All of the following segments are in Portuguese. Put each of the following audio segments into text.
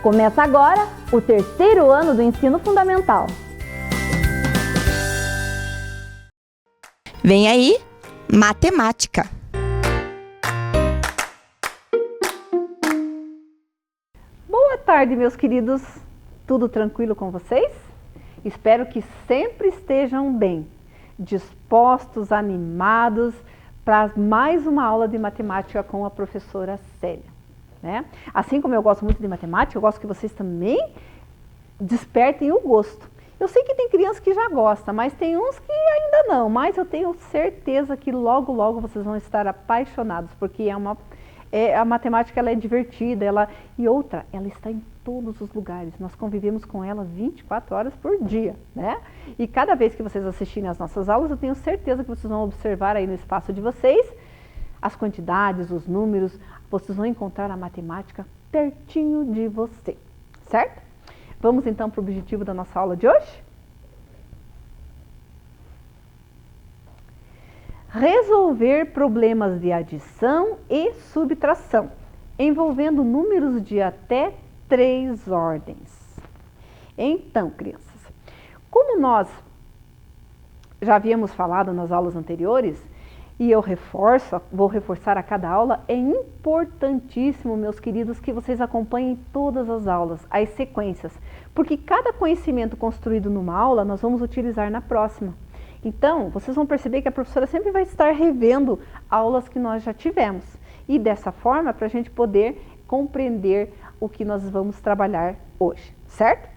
Começa agora o terceiro ano do ensino fundamental. Vem aí, matemática. Boa tarde, meus queridos. Tudo tranquilo com vocês? Espero que sempre estejam bem, dispostos, animados para mais uma aula de matemática com a professora Célia, né? Assim como eu gosto muito de matemática, eu gosto que vocês também despertem o gosto. Eu sei que tem crianças que já gostam, mas tem uns que ainda não, mas eu tenho certeza que logo, logo vocês vão estar apaixonados, porque a matemática ela é divertida, ela está em todos os lugares, nós convivemos com ela 24 horas por dia, né? E cada vez que vocês assistirem às nossas aulas, eu tenho certeza que vocês vão observar aí no espaço de vocês as quantidades, os números, vocês vão encontrar a matemática pertinho de você, certo? Vamos então para o objetivo da nossa aula de hoje? Resolver problemas de adição e subtração, envolvendo números de até 3 ordens. Então, crianças, como nós já havíamos falado nas aulas anteriores, e eu vou reforçar a cada aula, é importantíssimo, meus queridos, que vocês acompanhem todas as aulas, as sequências, porque cada conhecimento construído numa aula, nós vamos utilizar na próxima. Então, vocês vão perceber que a professora sempre vai estar revendo aulas que nós já tivemos. E dessa forma, para a gente poder compreender o que nós vamos trabalhar hoje, certo?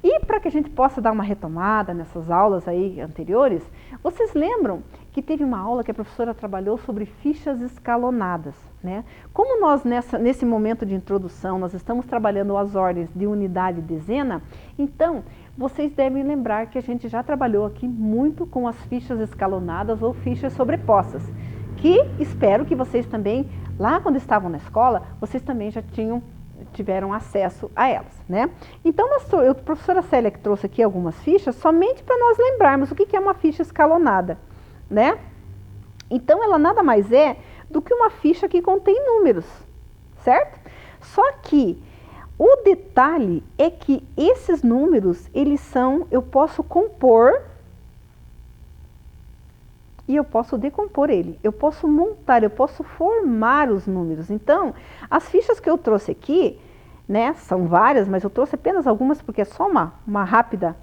E para que a gente possa dar uma retomada nessas aulas aí anteriores, vocês lembram que teve uma aula que a professora trabalhou sobre fichas escalonadas, né? Como nós nesse momento de introdução, nós estamos trabalhando as ordens de unidade e dezena, então vocês devem lembrar que a gente já trabalhou aqui muito com as fichas escalonadas ou fichas sobrepostas, que espero que vocês também, lá quando estavam na escola, vocês também já tiveram acesso a elas, né? Então, a professora Célia que trouxe aqui algumas fichas, somente para nós lembrarmos o que é uma ficha escalonada, né? Então, ela nada mais é do que uma ficha que contém números, certo? Só que o detalhe é que esses números, eu posso compor e eu posso decompor ele, eu posso montar, eu posso formar os números. Então, as fichas que eu trouxe aqui, né, são várias, mas eu trouxe apenas algumas porque é só uma rápida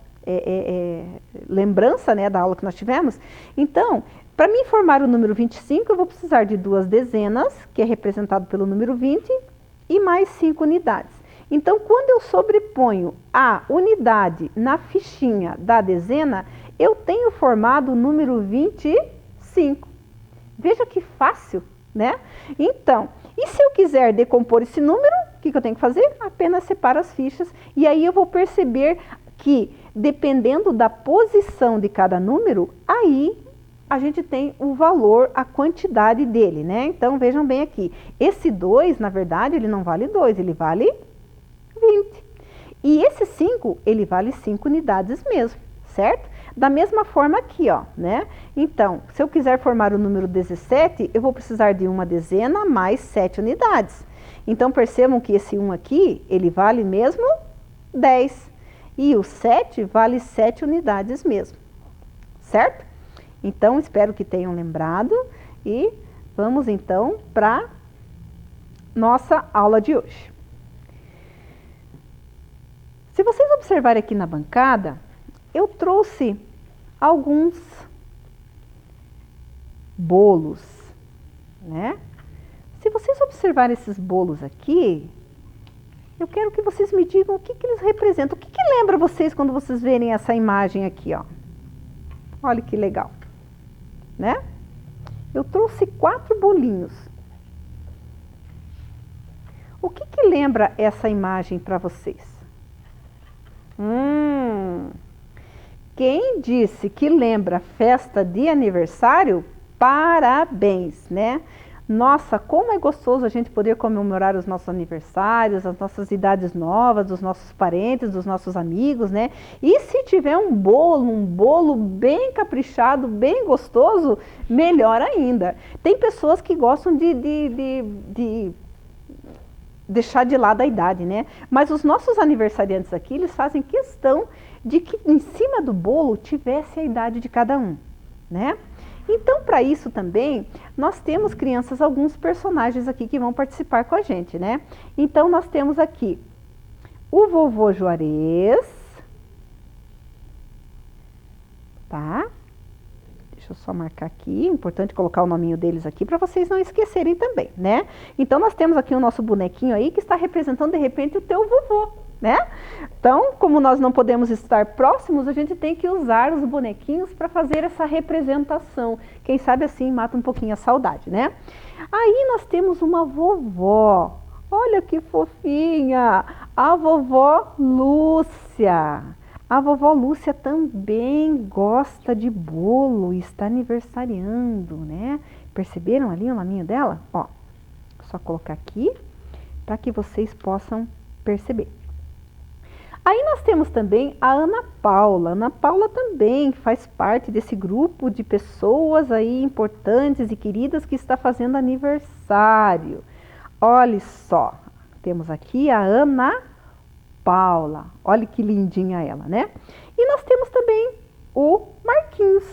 lembrança, né, da aula que nós tivemos. Então, para mim formar o número 25, eu vou precisar de 2 dezenas, que é representado pelo número 20, e mais 5 unidades. Então, quando eu sobreponho a unidade na fichinha da dezena, eu tenho formado o número 25. Veja que fácil, né? Então, e se eu quiser decompor esse número, o que eu tenho que fazer? Apenas separo as fichas e aí eu vou perceber que, dependendo da posição de cada número, aí a gente tem o valor, a quantidade dele, né? Então, vejam bem aqui. Esse 2, na verdade, ele não vale 2, ele vale 20. E esse 5, ele vale 5 unidades mesmo, certo? Da mesma forma aqui, ó, né? Então, se eu quiser formar o número 17, eu vou precisar de uma dezena mais 7 unidades. Então, percebam que esse 1 aqui, ele vale mesmo 10. E o 7 vale 7 unidades mesmo, certo? Então, espero que tenham lembrado e vamos então para nossa aula de hoje. Se vocês observarem aqui na bancada, eu trouxe alguns bolos, né? Se vocês observarem esses bolos aqui, eu quero que vocês me digam o que eles representam. O que lembra vocês quando vocês verem essa imagem aqui, ó? Olha que legal, né? Eu trouxe 4 bolinhos. O que lembra essa imagem para vocês? Quem disse que lembra festa de aniversário, parabéns, né? Nossa, como é gostoso a gente poder comemorar os nossos aniversários, as nossas idades novas, dos nossos parentes, dos nossos amigos, né? E se tiver um bolo bem caprichado, bem gostoso, melhor ainda. Tem pessoas que gostam de deixar de lado a idade, né? Mas os nossos aniversariantes aqui, eles fazem questão de que em cima do bolo tivesse a idade de cada um, né? Então, para isso também, nós temos, crianças, alguns personagens aqui que vão participar com a gente, né? Então, nós temos aqui o vovô Juarez, tá? Deixa eu só marcar aqui, importante colocar o nominho deles aqui para vocês não esquecerem também, né? Então, nós temos aqui o nosso bonequinho aí que está representando, de repente, o teu vovô, né? Então, como nós não podemos estar próximos, a gente tem que usar os bonequinhos para fazer essa representação. Quem sabe assim mata um pouquinho a saudade, né? Aí nós temos uma vovó. Olha que fofinha! A vovó Lúcia. A vovó Lúcia também gosta de bolo e está aniversariando, né? Perceberam ali o nominho dela? Ó, só colocar aqui para que vocês possam perceber. Aí nós temos também a Ana Paula. Ana Paula também faz parte desse grupo de pessoas aí importantes e queridas que está fazendo aniversário. Olha só, temos aqui a Ana Paula. Olha que lindinha ela, né? E nós temos também o Marquinhos,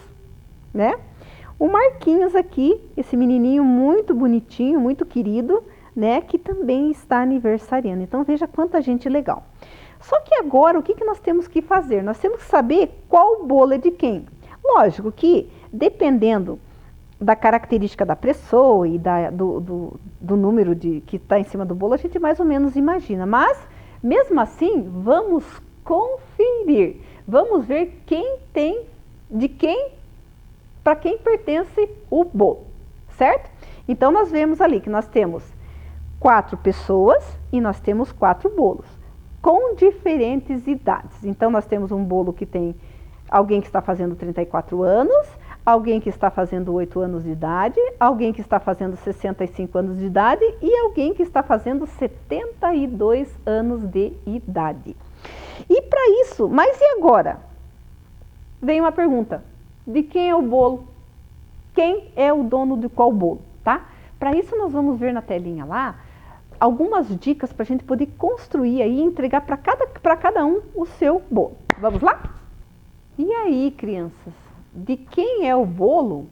né? O Marquinhos aqui, esse menininho muito bonitinho, muito querido, né? Que também está aniversariando. Então veja quanta gente legal. Só que agora, o que nós temos que fazer? Nós temos que saber qual bolo é de quem. Lógico que, dependendo da característica da pessoa e do número que está em cima do bolo, a gente mais ou menos imagina. Mas, mesmo assim, vamos conferir. Vamos ver quem tem, para quem pertence o bolo, certo? Então, nós vemos ali que nós temos 4 pessoas e nós temos 4 bolos, com diferentes idades. Então, nós temos um bolo que tem alguém que está fazendo 34 anos, alguém que está fazendo 8 anos de idade, alguém que está fazendo 65 anos de idade e alguém que está fazendo 72 anos de idade. E para isso, mas e agora? Vem uma pergunta, de quem é o bolo? Quem é o dono de qual bolo, tá? Para isso nós vamos ver na telinha lá algumas dicas para a gente poder construir aí e entregar para cada um o seu bolo. Vamos lá? E aí, crianças, de quem é o bolo?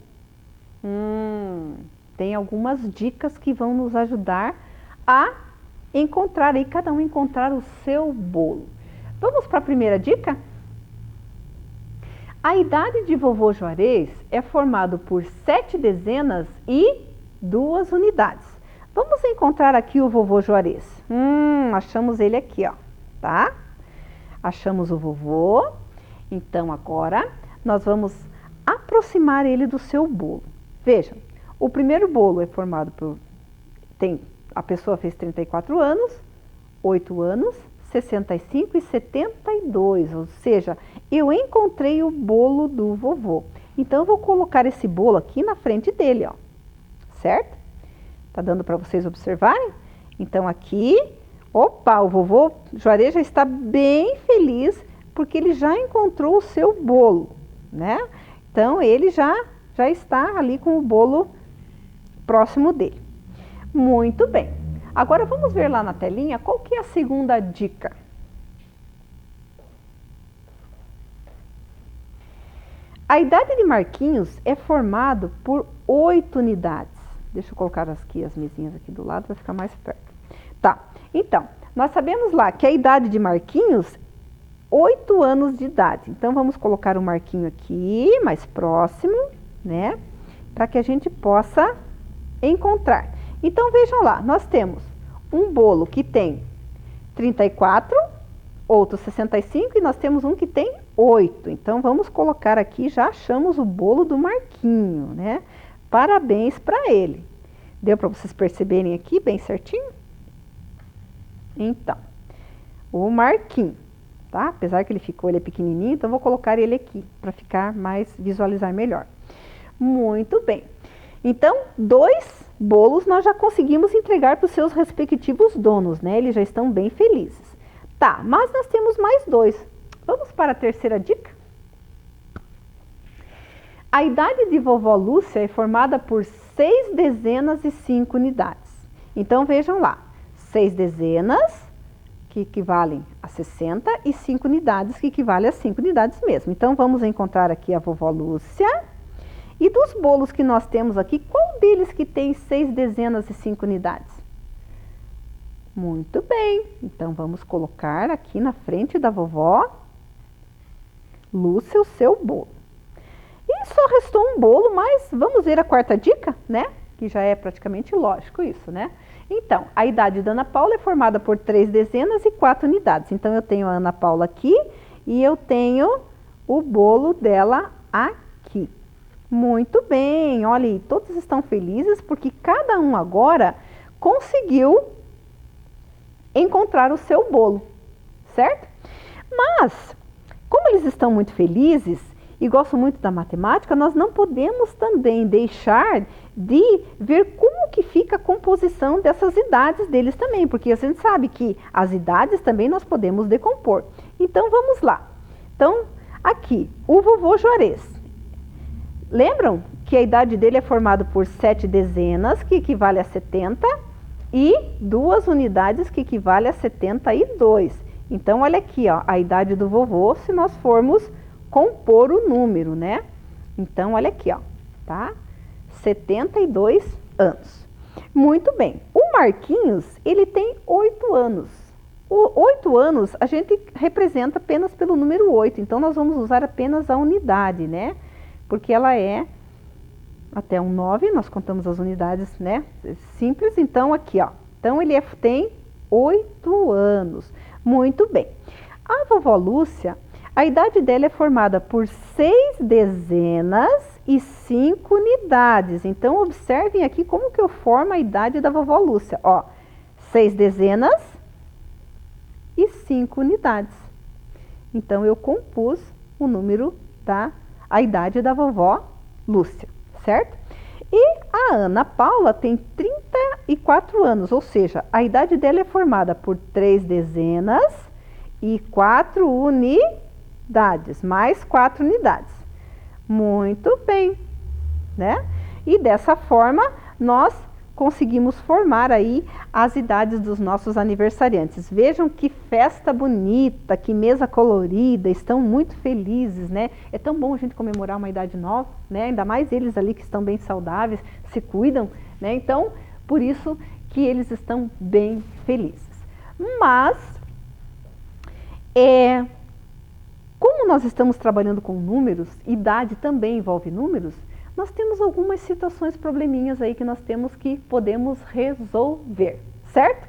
Tem algumas dicas que vão nos ajudar a encontrar aí, cada um encontrar o seu bolo. Vamos para a primeira dica? A idade de vovô Juarez é formado por 7 dezenas e 2 unidades. Vamos encontrar aqui o vovô Juarez. Achamos ele aqui, ó, tá? Achamos o vovô. Então, agora, nós vamos aproximar ele do seu bolo. Veja, o primeiro bolo é formado por... a pessoa fez 34 anos, 8 anos, 65 e 72. Ou seja, eu encontrei o bolo do vovô. Então, eu vou colocar esse bolo aqui na frente dele, ó. Certo? Tá dando para vocês observarem? Então, aqui... Opa, o vovô Juarez já está bem feliz porque ele já encontrou o seu bolo, né? Então, ele já está ali com o bolo próximo dele. Muito bem. Agora, vamos ver lá na telinha qual que é a segunda dica. A idade de Marquinhos é formado por 8 unidades. Deixa eu colocar aqui as mesinhas aqui do lado para ficar mais perto. Tá, então, nós sabemos lá que a idade de Marquinhos 8 anos de idade. Então, vamos colocar o Marquinho aqui, mais próximo, né? Para que a gente possa encontrar. Então, vejam lá, nós temos um bolo que tem 34, outro 65 e nós temos um que tem 8. Então, vamos colocar aqui, já achamos o bolo do Marquinho, né? Parabéns para ele. Deu para vocês perceberem aqui bem certinho? Então, o Marquinho. Tá? Apesar que ele é pequenininho, então vou colocar ele aqui para ficar visualizar melhor. Muito bem. Então, 2 bolos nós já conseguimos entregar para os seus respectivos donos, né? Eles já estão bem felizes. Tá, mas nós temos mais 2. Vamos para a terceira dica? A idade de vovó Lúcia é formada por 6 dezenas e 5 unidades. Então, vejam lá. 6 dezenas, que equivalem a 60, e 5 unidades, que equivalem a 5 unidades mesmo. Então, vamos encontrar aqui a vovó Lúcia. E dos bolos que nós temos aqui, qual deles que tem 6 dezenas e 5 unidades? Muito bem. Então, vamos colocar aqui na frente da vovó Lúcia o seu bolo. E só restou um bolo, mas vamos ver a quarta dica, né? Que já é praticamente lógico isso, né? Então, a idade da Ana Paula é formada por 3 dezenas e 4 unidades. Então, eu tenho a Ana Paula aqui e eu tenho o bolo dela aqui. Muito bem, olha aí, todos estão felizes porque cada um agora conseguiu encontrar o seu bolo, certo? Mas, como eles estão muito felizes e gostam muito da matemática, nós não podemos também deixar de ver como que fica a composição dessas idades deles também, porque a gente sabe que as idades também nós podemos decompor. Então, vamos lá. Então, aqui, o vovô Juarez. Lembram que a idade dele é formada por 7 dezenas, que equivale a 70, e 2 unidades, que equivale a 72. Então, olha aqui, ó, a idade do vovô, se nós formos compor o número, né? Então, olha aqui, ó, tá? 72 anos. Muito bem. O Marquinhos, ele tem 8 anos. O 8 anos, a gente representa apenas pelo número 8. Então, nós vamos usar apenas a unidade, né? Porque ela é até um 9, nós contamos as unidades, né? Simples, então aqui, ó. Então, ele tem 8 anos. Muito bem. A vovó Lúcia, a idade dela é formada por 6 dezenas e 5 unidades. Então, observem aqui como que eu formo a idade da vovó Lúcia. Ó, 6 dezenas e 5 unidades. Então, eu compus o número a idade da vovó Lúcia, certo? E a Ana Paula tem 34 anos, ou seja, a idade dela é formada por 3 dezenas e 4 unidades, mais 4 unidades. Muito bem, né? E dessa forma, nós conseguimos formar aí as idades dos nossos aniversariantes. Vejam que festa bonita, que mesa colorida, estão muito felizes, né? É tão bom a gente comemorar uma idade nova, né? Ainda mais eles ali que estão bem saudáveis, se cuidam, né? Então, por isso que eles estão bem felizes. Mas, como nós estamos trabalhando com números, idade também envolve números, nós temos algumas situações, probleminhas aí que nós podemos resolver, certo?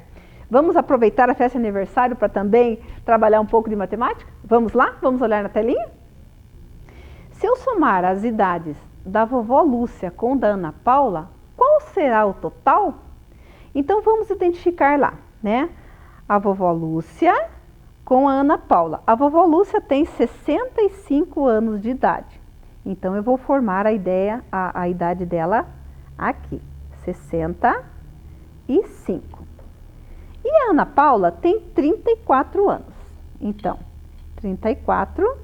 Vamos aproveitar a festa de aniversário para também trabalhar um pouco de matemática? Vamos lá? Vamos olhar na telinha? Se eu somar as idades da vovó Lúcia com da Ana Paula, qual será o total? Então, vamos identificar lá, né? A vovó Lúcia com a Ana Paula. A vovó Lúcia tem 65 anos de idade. Então, eu vou formar a idade dela aqui, 65. E a Ana Paula tem 34 anos. Então, 34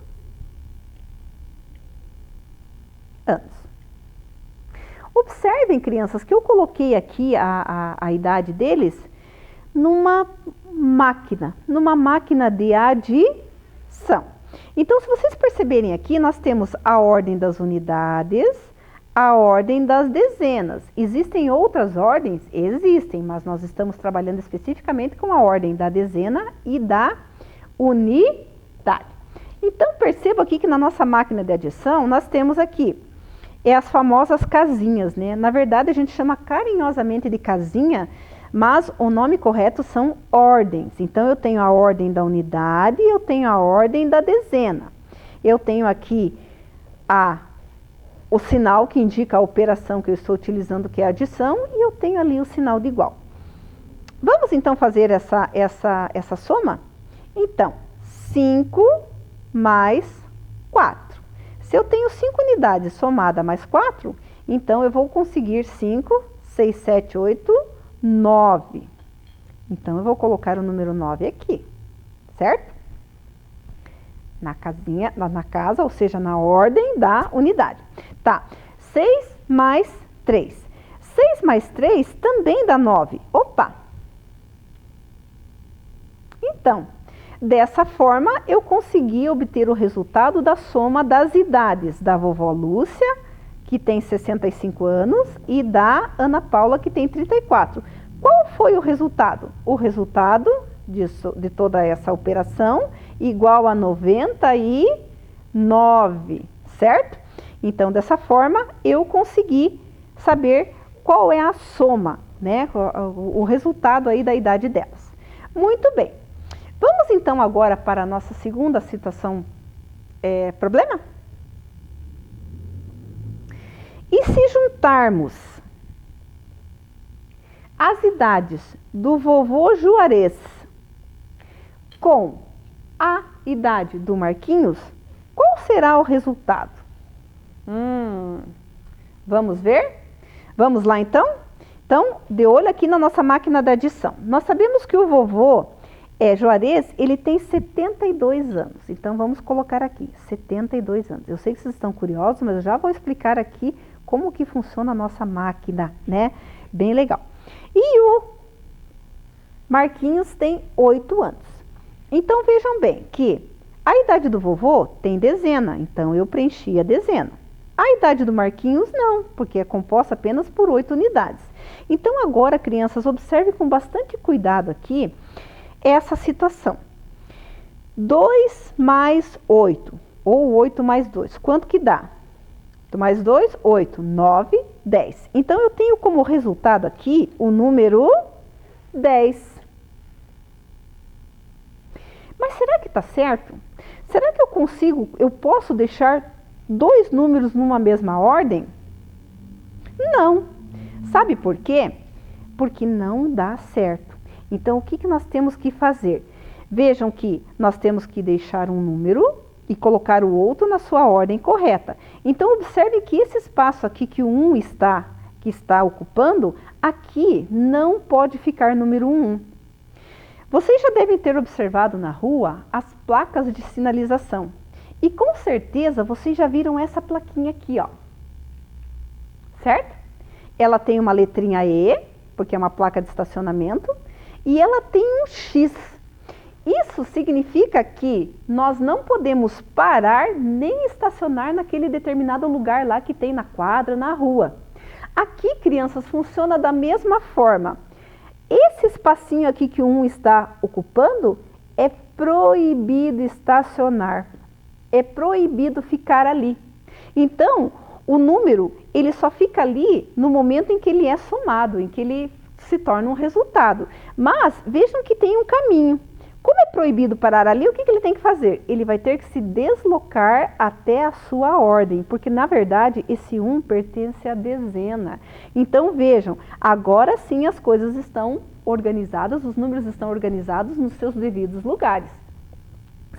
anos. Observem, crianças, que eu coloquei aqui a idade deles numa máquina de adição. Então, se vocês perceberem aqui, nós temos a ordem das unidades, a ordem das dezenas. Existem outras ordens? Existem, mas nós estamos trabalhando especificamente com a ordem da dezena e da unidade. Então, perceba aqui que na nossa máquina de adição, nós temos aqui as famosas casinhas, né? Na verdade, a gente chama carinhosamente de casinha, mas o nome correto são ordens. Então, eu tenho a ordem da unidade e eu tenho a ordem da dezena. Eu tenho aqui o sinal que indica a operação que eu estou utilizando, que é a adição, e eu tenho ali o sinal de igual. Vamos, então, fazer essa soma? Então, 5 mais 4. Se eu tenho 5 unidades somada mais 4, então eu vou conseguir 5, 6, 7, 8, 9. Então, eu vou colocar o número 9 aqui, certo? Na casa, ou seja, na ordem da unidade. Tá, 6 mais 3. 6 mais 3 também dá 9. Opa! Então, dessa forma, eu consegui obter o resultado da soma das idades da vovó Lúcia, que tem 65 anos, e da Ana Paula, que tem 34. Qual foi o resultado? O resultado de toda essa operação igual a 99, certo? Então, dessa forma, eu consegui saber qual é a soma, né? O resultado aí da idade delas. Muito bem. Vamos então agora para a nossa segunda situação, problema? E se juntarmos as idades do vovô Juarez com a idade do Marquinhos, qual será o resultado? Vamos ver? Vamos lá então? Então, de olho aqui na nossa máquina da adição. Nós sabemos que o vovô Juarez, ele tem 72 anos. Então, vamos colocar aqui, 72 anos. Eu sei que vocês estão curiosos, mas eu já vou explicar aqui como que funciona a nossa máquina, né? Bem legal. E o Marquinhos tem 8 anos. Então, vejam bem que a idade do vovô tem dezena, então eu preenchi a dezena. A idade do Marquinhos não, porque é composta apenas por 8 unidades. Então, agora, crianças, observe com bastante cuidado aqui essa situação. 2 mais 8, ou 8 mais 2, quanto que dá? 8 mais 2, 8, 9, 10. Então, eu tenho como resultado aqui o número 10. Mas será que está certo? Será que eu posso deixar dois números numa mesma ordem? Não. Sabe por quê? Porque não dá certo. Então, o que nós temos que fazer? Vejam que nós temos que deixar um número e colocar o outro na sua ordem correta. Então, observe que esse espaço aqui que o 1 está ocupando, aqui não pode ficar número 1. Vocês já devem ter observado na rua as placas de sinalização. E com certeza vocês já viram essa plaquinha aqui, ó. Certo? Ela tem uma letrinha E, porque é uma placa de estacionamento, e ela tem um X. Isso significa que nós não podemos parar nem estacionar naquele determinado lugar lá que tem na quadra, na rua. Aqui, crianças, funciona da mesma forma. Esse espacinho aqui que o 1 está ocupando, é proibido estacionar. É proibido ficar ali. Então, o número, ele só fica ali no momento em que ele é somado, em que ele se torna um resultado. Mas, vejam que tem um caminho. Como é proibido parar ali, o que ele tem que fazer? Ele vai ter que se deslocar até a sua ordem, porque, na verdade, esse 1 pertence à dezena. Então, vejam, agora sim as coisas estão organizadas, os números estão organizados nos seus devidos lugares,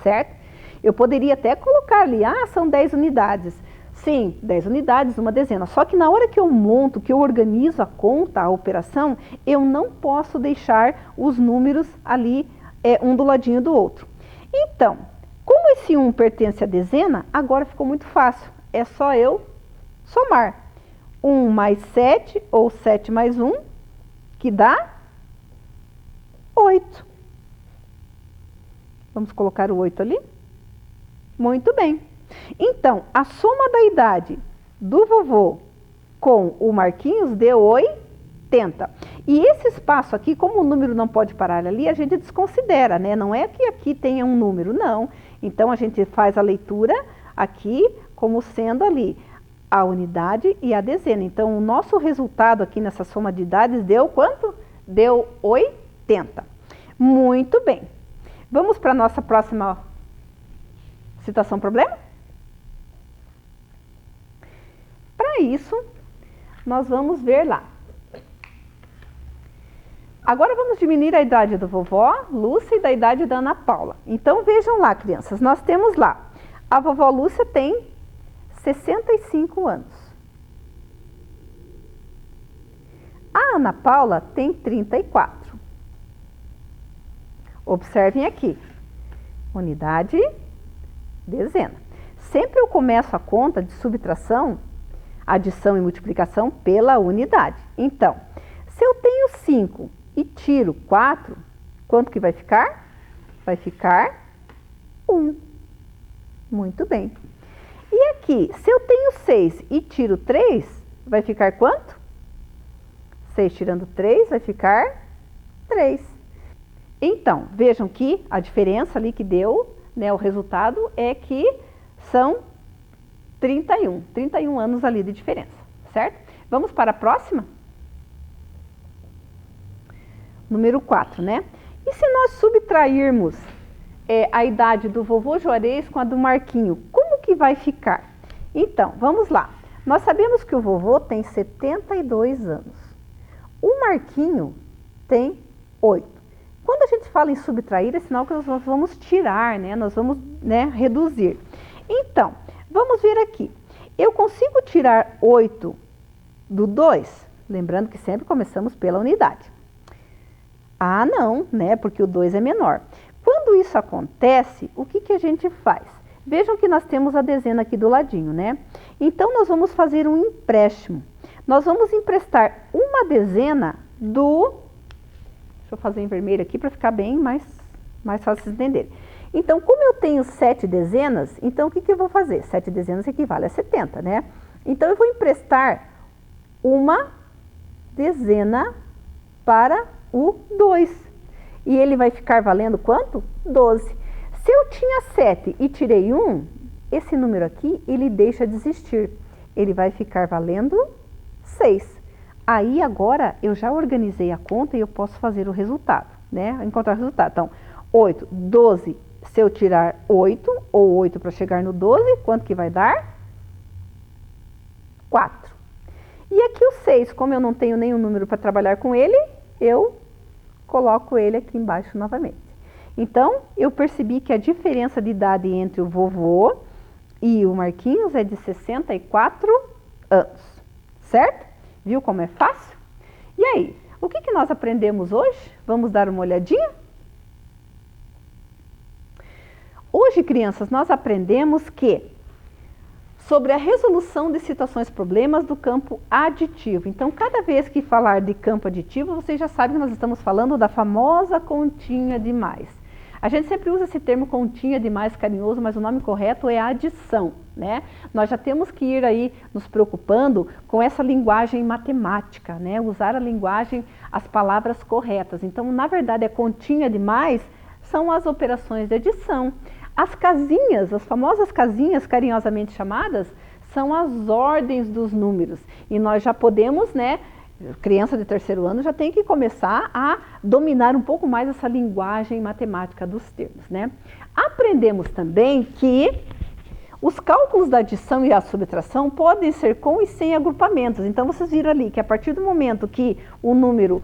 certo? Eu poderia até colocar ali, são 10 unidades. Sim, 10 unidades, uma dezena. Só que na hora que eu monto, que eu organizo a conta, a operação, eu não posso deixar os números ali um do ladinho do outro. Então, como esse 1 pertence à dezena, agora ficou muito fácil. É só eu somar. 1 mais 7, ou 7 mais 1, que dá 8. Vamos colocar o 8 ali? Muito bem. Então, a soma da idade do vovô com o Marquinhos deu 80. E esse espaço aqui, como o número não pode parar ali, a gente desconsidera, né? Não é que aqui tenha um número, não. Então, a gente faz a leitura aqui como sendo ali a unidade e a dezena. Então, o nosso resultado aqui nessa soma de idades deu quanto? Deu 80. Muito bem. Vamos para a nossa próxima situação problema? Para isso, nós vamos ver lá. Agora vamos diminuir a idade da vovó Lúcia e da idade da Ana Paula. Então vejam lá, crianças, nós temos lá, a vovó Lúcia tem 65 anos. A Ana Paula tem 34. Observem aqui, unidade, dezena. Sempre eu começo a conta de subtração, adição e multiplicação pela unidade. Então, se eu tenho 5 e tiro 4, quanto que vai ficar? vai ficar 1. Muito bem. E aqui, se eu tenho 6 e tiro 3, vai ficar quanto? 6 tirando 3 vai ficar 3. Então, vejam que a diferença ali que deu, né, o resultado é que são 31 anos ali de diferença, certo? Vamos para a próxima? Número 4, né? E se nós subtrairmos a idade do vovô Juarez com a do Marquinho, como que vai ficar? Então, vamos lá. Nós sabemos que o vovô tem 72 anos. O Marquinho tem 8. Quando a gente fala em subtrair, é sinal que nós vamos tirar, né? Nós vamos, né, reduzir. Então, vamos ver aqui. Eu consigo tirar 8 do 2? Lembrando que sempre começamos pela unidade. Ah, não, né? Porque o 2 é menor. Quando isso acontece, o que a gente faz? Vejam que nós temos a dezena aqui do ladinho, né? Então, nós vamos fazer um empréstimo. Nós vamos emprestar uma dezena do... Deixa eu fazer em vermelho aqui para ficar bem mais fácil de entender. Então, como eu tenho 7 dezenas, então o que eu vou fazer? 7 dezenas equivale a 70, né? Então, eu vou emprestar uma dezena para o 2. E ele vai ficar valendo quanto? 12. Se eu tinha 7 e tirei 1, esse número aqui, ele deixa de existir. Ele vai ficar valendo 6. Aí, agora, eu já organizei a conta e eu posso fazer o resultado, né? Encontrar o resultado. Então, 8, 12, se eu tirar 8, ou 8 para chegar no 12, quanto que vai dar? 4. E aqui o 6, como eu não tenho nenhum número para trabalhar com ele, eu coloco ele aqui embaixo novamente. Então, eu percebi que a diferença de idade entre o vovô e o Marquinhos é de 64 anos, certo? Viu como é fácil? E aí, o que nós aprendemos hoje? Vamos dar uma olhadinha? Hoje, crianças, nós aprendemos que sobre a resolução de situações problemas do campo aditivo. Então, cada vez que falar de campo aditivo, vocês já sabem que nós estamos falando da famosa continha de mais. A gente sempre usa esse termo continha de mais carinhoso, mas o nome correto é adição, né? Nós já temos que ir aí nos preocupando com essa linguagem matemática, né? Usar a linguagem, as palavras corretas. Então, na verdade, a continha de mais são as operações de adição. As casinhas, as famosas casinhas carinhosamente chamadas, são as ordens dos números. E nós já podemos, né, criança de 3º ano já tem que começar a dominar um pouco mais essa linguagem matemática dos termos, né? Aprendemos também que os cálculos da adição e a subtração podem ser com e sem agrupamentos. Então, vocês viram ali que a partir do momento que o número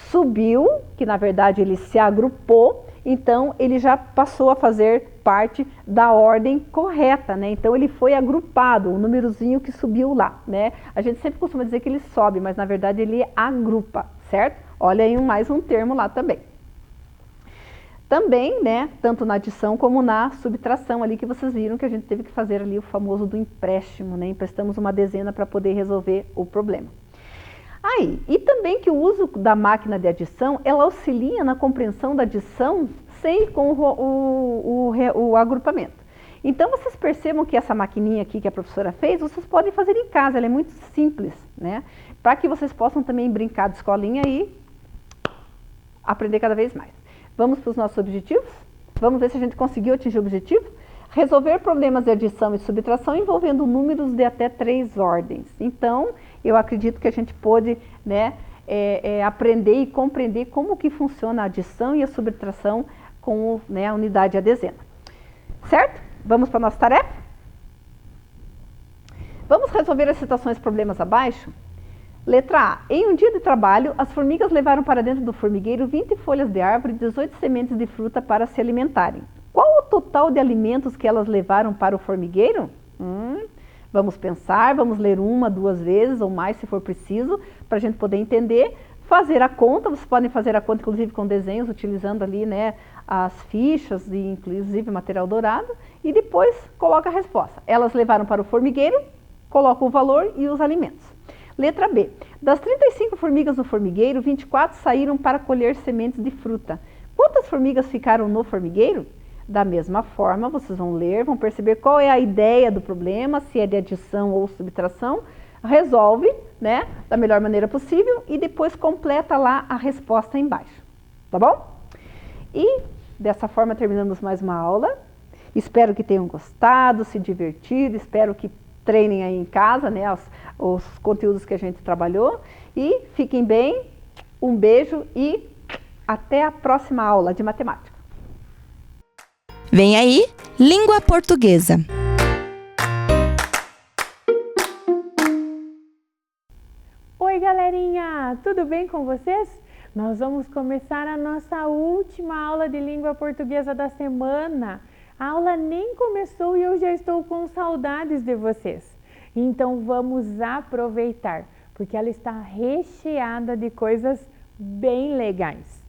subiu, que na verdade ele se agrupou, então ele já passou a fazer parte da ordem correta, né? Então ele foi agrupado, o númerozinho que subiu lá, né? A gente sempre costuma dizer que ele sobe, mas na verdade ele agrupa, certo? Olha aí mais um termo lá também. Também, né, tanto na adição como na subtração ali que vocês viram que a gente teve que fazer ali o famoso do empréstimo, né? Emprestamos uma dezena para poder resolver o problema. Aí, e também que o uso da máquina de adição, ela auxilia na compreensão da adição sem com o agrupamento. Então, vocês percebam que essa maquininha aqui que a professora fez, vocês podem fazer em casa, ela é muito simples, né? Para que vocês possam também brincar de escolinha e aprender cada vez mais. Vamos para os nossos objetivos? Vamos ver se a gente conseguiu atingir o objetivo? Resolver problemas de adição e subtração envolvendo números de até 3 ordens. Então, eu acredito que a gente pôde, né, aprender e compreender como que funciona a adição e a subtração com, né, a unidade e a dezena. Certo? Vamos para a nossa tarefa? Vamos resolver as situações problemas abaixo? Letra A. Em um dia de trabalho, as formigas levaram para dentro do formigueiro 20 folhas de árvore e 18 sementes de fruta para se alimentarem. Qual o total de alimentos que elas levaram para o formigueiro? Vamos pensar, vamos ler 1, 2 vezes ou mais se for preciso, para a gente poder entender, fazer a conta. Vocês podem fazer a conta inclusive com desenhos, utilizando ali, né, as fichas e inclusive material dourado, e depois coloca a resposta. Elas levaram para o formigueiro, coloca o valor e os alimentos. Letra B. Das 35 formigas no formigueiro, 24 saíram para colher sementes de fruta. Quantas formigas ficaram no formigueiro? Da mesma forma, vocês vão ler, vão perceber qual é a ideia do problema, se é de adição ou subtração, resolve, né, da melhor maneira possível e depois completa lá a resposta embaixo, tá bom? E dessa forma terminamos mais uma aula. Espero que tenham gostado, se divertido, espero que treinem aí em casa, né, os conteúdos que a gente trabalhou. E fiquem bem, um beijo e até a próxima aula de matemática. Vem aí, língua portuguesa. Oi, galerinha! Tudo bem com vocês? Nós vamos começar a nossa última aula de língua portuguesa da semana. A aula nem começou e eu já estou com saudades de vocês. Então vamos aproveitar, porque ela está recheada de coisas bem legais.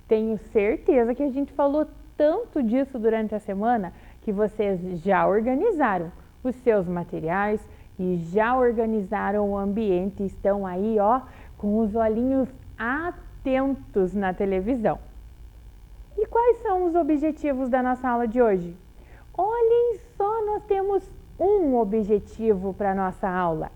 Tenho certeza que a gente falou tanto disso durante a semana que vocês já organizaram os seus materiais e já organizaram o ambiente, estão aí, ó, com os olhinhos atentos na televisão. E quais são os objetivos da nossa aula de hoje? Olhem só, nós temos um objetivo para a nossa aula: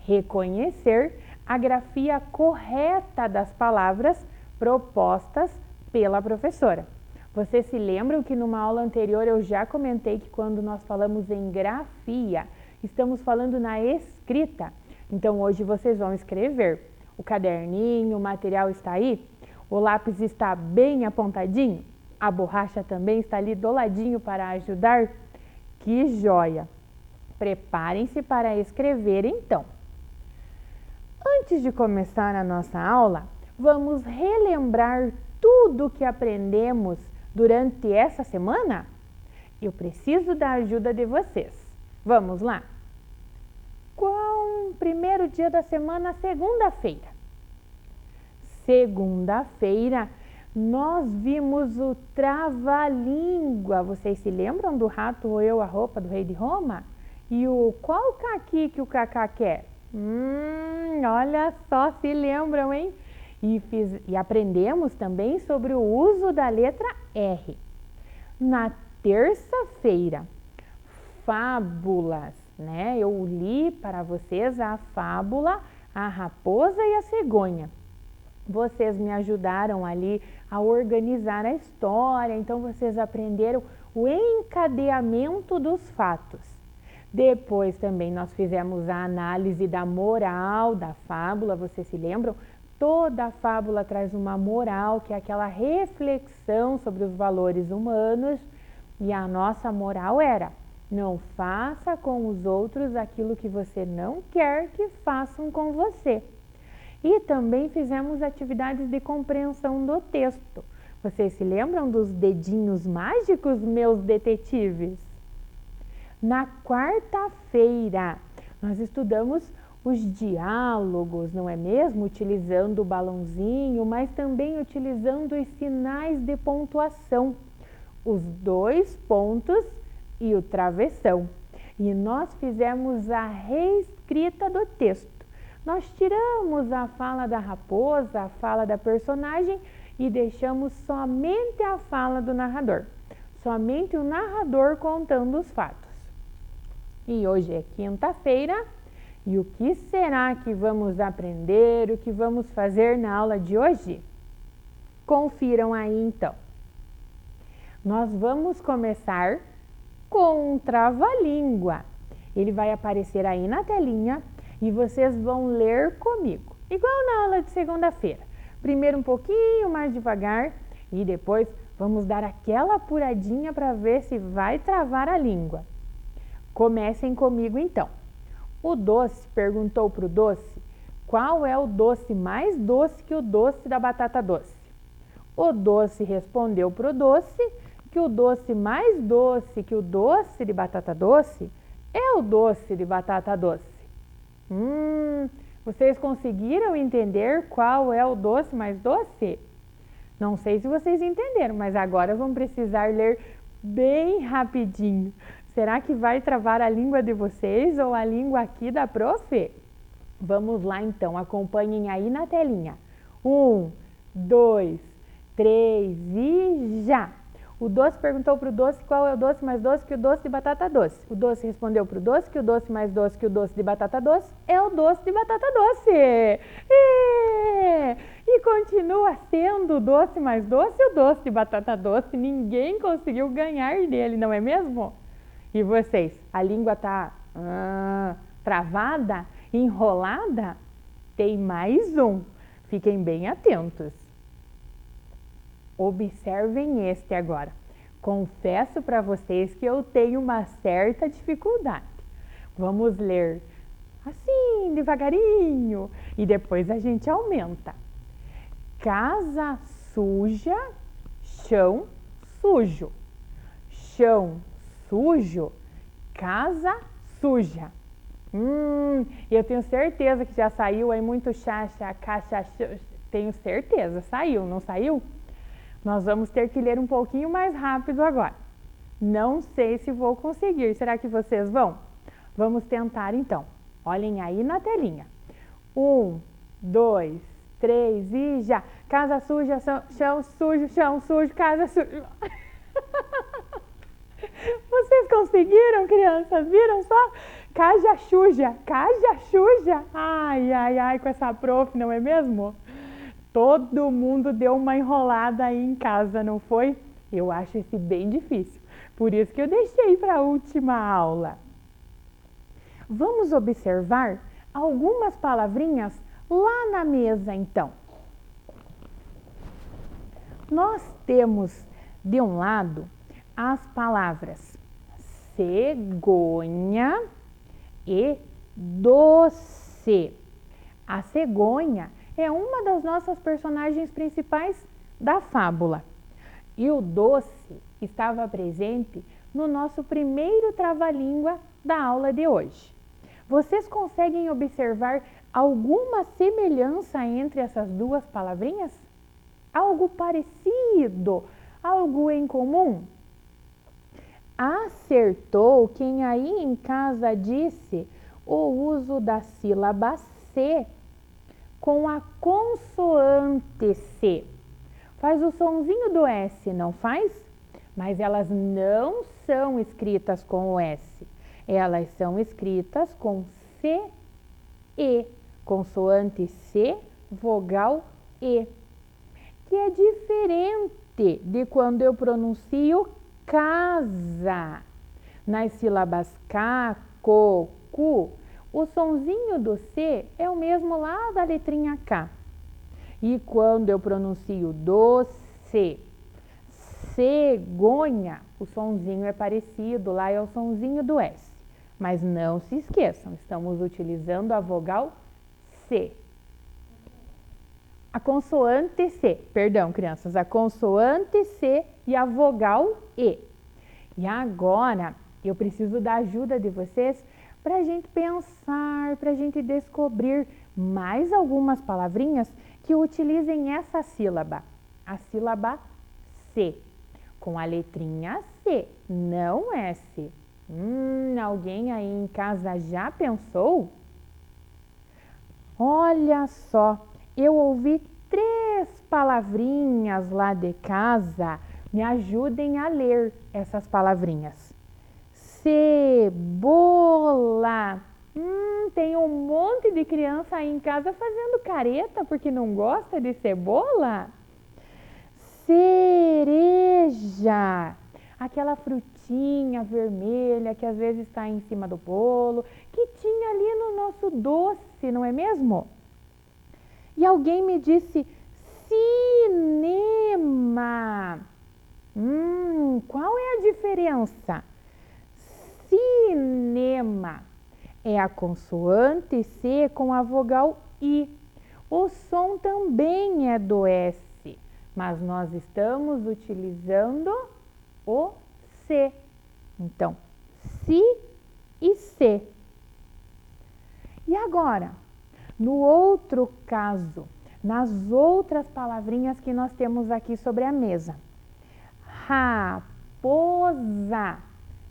reconhecer a grafia correta das palavras propostas pela professora. Vocês se lembram que numa aula anterior eu já comentei que quando nós falamos em grafia, estamos falando na escrita. Então hoje vocês vão escrever. O caderninho, o material está aí? O lápis está bem apontadinho? A borracha também está ali do ladinho para ajudar? Que joia! Preparem-se para escrever então. Antes de começar a nossa aula, vamos relembrar tudo o que aprendemos durante essa semana? Eu preciso da ajuda de vocês. Vamos lá? Qual o primeiro dia da semana? Segunda-feira. Segunda-feira, nós vimos o trava-língua. Vocês se lembram do rato roeu a roupa do rei de Roma? E o qual caqui que o Cacá quer? Olha só, se lembram, hein? E aprendemos também sobre o uso da letra R. Na terça-feira, fábulas, né? Eu li para vocês a fábula A Raposa e a Cegonha. Vocês me ajudaram ali a organizar a história, então vocês aprenderam o encadeamento dos fatos. Depois também nós fizemos a análise da moral da fábula, vocês se lembram? Toda a fábula traz uma moral, que é aquela reflexão sobre os valores humanos, e a nossa moral era: não faça com os outros aquilo que você não quer que façam com você. E também fizemos atividades de compreensão do texto. Vocês se lembram dos dedinhos mágicos, meus detetives? Na quarta-feira, nós estudamos os diálogos, não é mesmo? Utilizando o balãozinho, mas também utilizando os sinais de pontuação, os 2 pontos e o travessão. E nós fizemos a reescrita do texto. Nós tiramos a fala da raposa, a fala da personagem e deixamos somente a fala do narrador. Somente o narrador contando os fatos. E hoje é quinta-feira. E o que será que vamos aprender, o que vamos fazer na aula de hoje? Confiram aí então. Nós vamos começar com um trava-língua. Ele vai aparecer aí na telinha e vocês vão ler comigo, igual na aula de segunda-feira. Primeiro um pouquinho mais devagar e depois vamos dar aquela apuradinha para ver se vai travar a língua. Comecem comigo então. O doce perguntou para o doce qual é o doce mais doce que o doce da batata doce. O doce respondeu para o doce que o doce mais doce que o doce de batata doce é o doce de batata doce. Vocês conseguiram entender qual é o doce mais doce? Não sei se vocês entenderam, mas agora vão precisar ler bem rapidinho. Será que vai travar a língua de vocês ou a língua aqui da prof? Vamos lá então, acompanhem aí na telinha. 1, 2, 3 e já! O doce perguntou para o doce qual é o doce mais doce que o doce de batata doce. O doce respondeu para o doce que o doce mais doce que o doce de batata doce é o doce de batata doce. E continua sendo o doce mais doce o doce de batata doce. Ninguém conseguiu ganhar dele, não é mesmo? E vocês, a língua está travada, enrolada? Tem mais um. Fiquem bem atentos. Observem este agora. Confesso para vocês que eu tenho uma certa dificuldade. Vamos ler assim, devagarinho, e depois a gente aumenta. Casa suja, chão sujo. Chão sujo, casa suja. Eu tenho certeza que já saiu aí muito chacha, caixa, tenho certeza, saiu, não saiu? Nós vamos ter que ler um pouquinho mais rápido agora. Não sei se vou conseguir. Será que vocês vão? Vamos tentar então. Olhem aí na telinha. 1, 2, 3 e já. Casa suja, chão sujo, casa suja. Vocês conseguiram, crianças? Viram só? Caja suja. Ai, ai, ai, com essa prof, não é mesmo? Todo mundo deu uma enrolada aí em casa, não foi? Eu acho esse bem difícil, por isso que eu deixei para a última aula. Vamos observar algumas palavrinhas lá na mesa, então. Nós temos, de um lado, as palavras cegonha e doce. A cegonha é uma das nossas personagens principais da fábula. E o doce estava presente no nosso primeiro trava-língua da aula de hoje. Vocês conseguem observar alguma semelhança entre essas duas palavrinhas? Algo parecido? Algo em comum? Acertou quem aí em casa disse o uso da sílaba C com a consoante C. Faz o sonzinho do S, não faz? Mas elas não são escritas com o S. Elas são escritas com C, E. Consoante C, vogal E. Que é diferente de quando eu pronuncio casa. Nas sílabas K, CO, cu, o sonzinho do C é o mesmo lá da letrinha K. E quando eu pronuncio doce, cegonha, o sonzinho é parecido, lá é o sonzinho do S. Mas não se esqueçam, estamos utilizando a vogal C. A consoante C, perdão, crianças, a consoante C e a vogal E. E agora, eu preciso da ajuda de vocês para a gente pensar, para a gente descobrir mais algumas palavrinhas que utilizem essa sílaba, a sílaba C, com a letrinha C, não S. Alguém aí em casa já pensou? Olha só, eu ouvi 3 palavrinhas lá de casa. Me ajudem a ler essas palavrinhas. Cebola. Tem um monte de criança aí em casa fazendo careta porque não gosta de cebola. Cereja. Aquela frutinha vermelha que às vezes está em cima do bolo, que tinha ali no nosso doce, não é mesmo? E alguém me disse cinema. Qual é a diferença? Cinema é a consoante C com a vogal I. O som também é do S, mas nós estamos utilizando o C. Então, si e C. E agora, no outro caso, nas outras palavrinhas que nós temos aqui sobre a mesa. Raposa,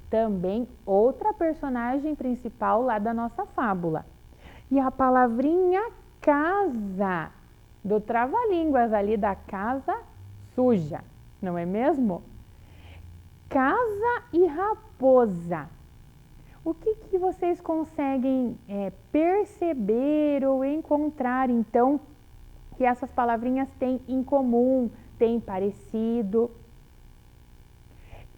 também outra personagem principal lá da nossa fábula. E a palavrinha casa, do trava-línguas ali da casa suja, não é mesmo? Casa e raposa. O que vocês conseguem perceber ou encontrar, então, que essas palavrinhas têm em comum, têm parecido?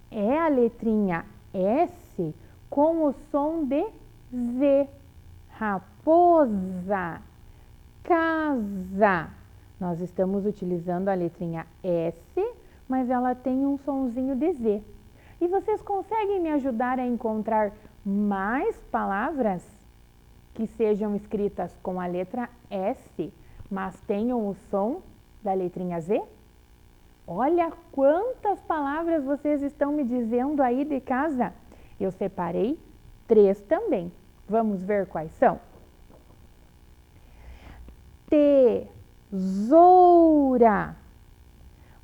É a letrinha S com o som de Z. Raposa, casa. Nós estamos utilizando a letrinha S, mas ela tem um sonzinho de Z. E vocês conseguem me ajudar a encontrar mais palavras que sejam escritas com a letra S, mas tenham o som da letrinha Z? Olha quantas palavras vocês estão me dizendo aí de casa. Eu separei 3 também. Vamos ver quais são? Tesoura.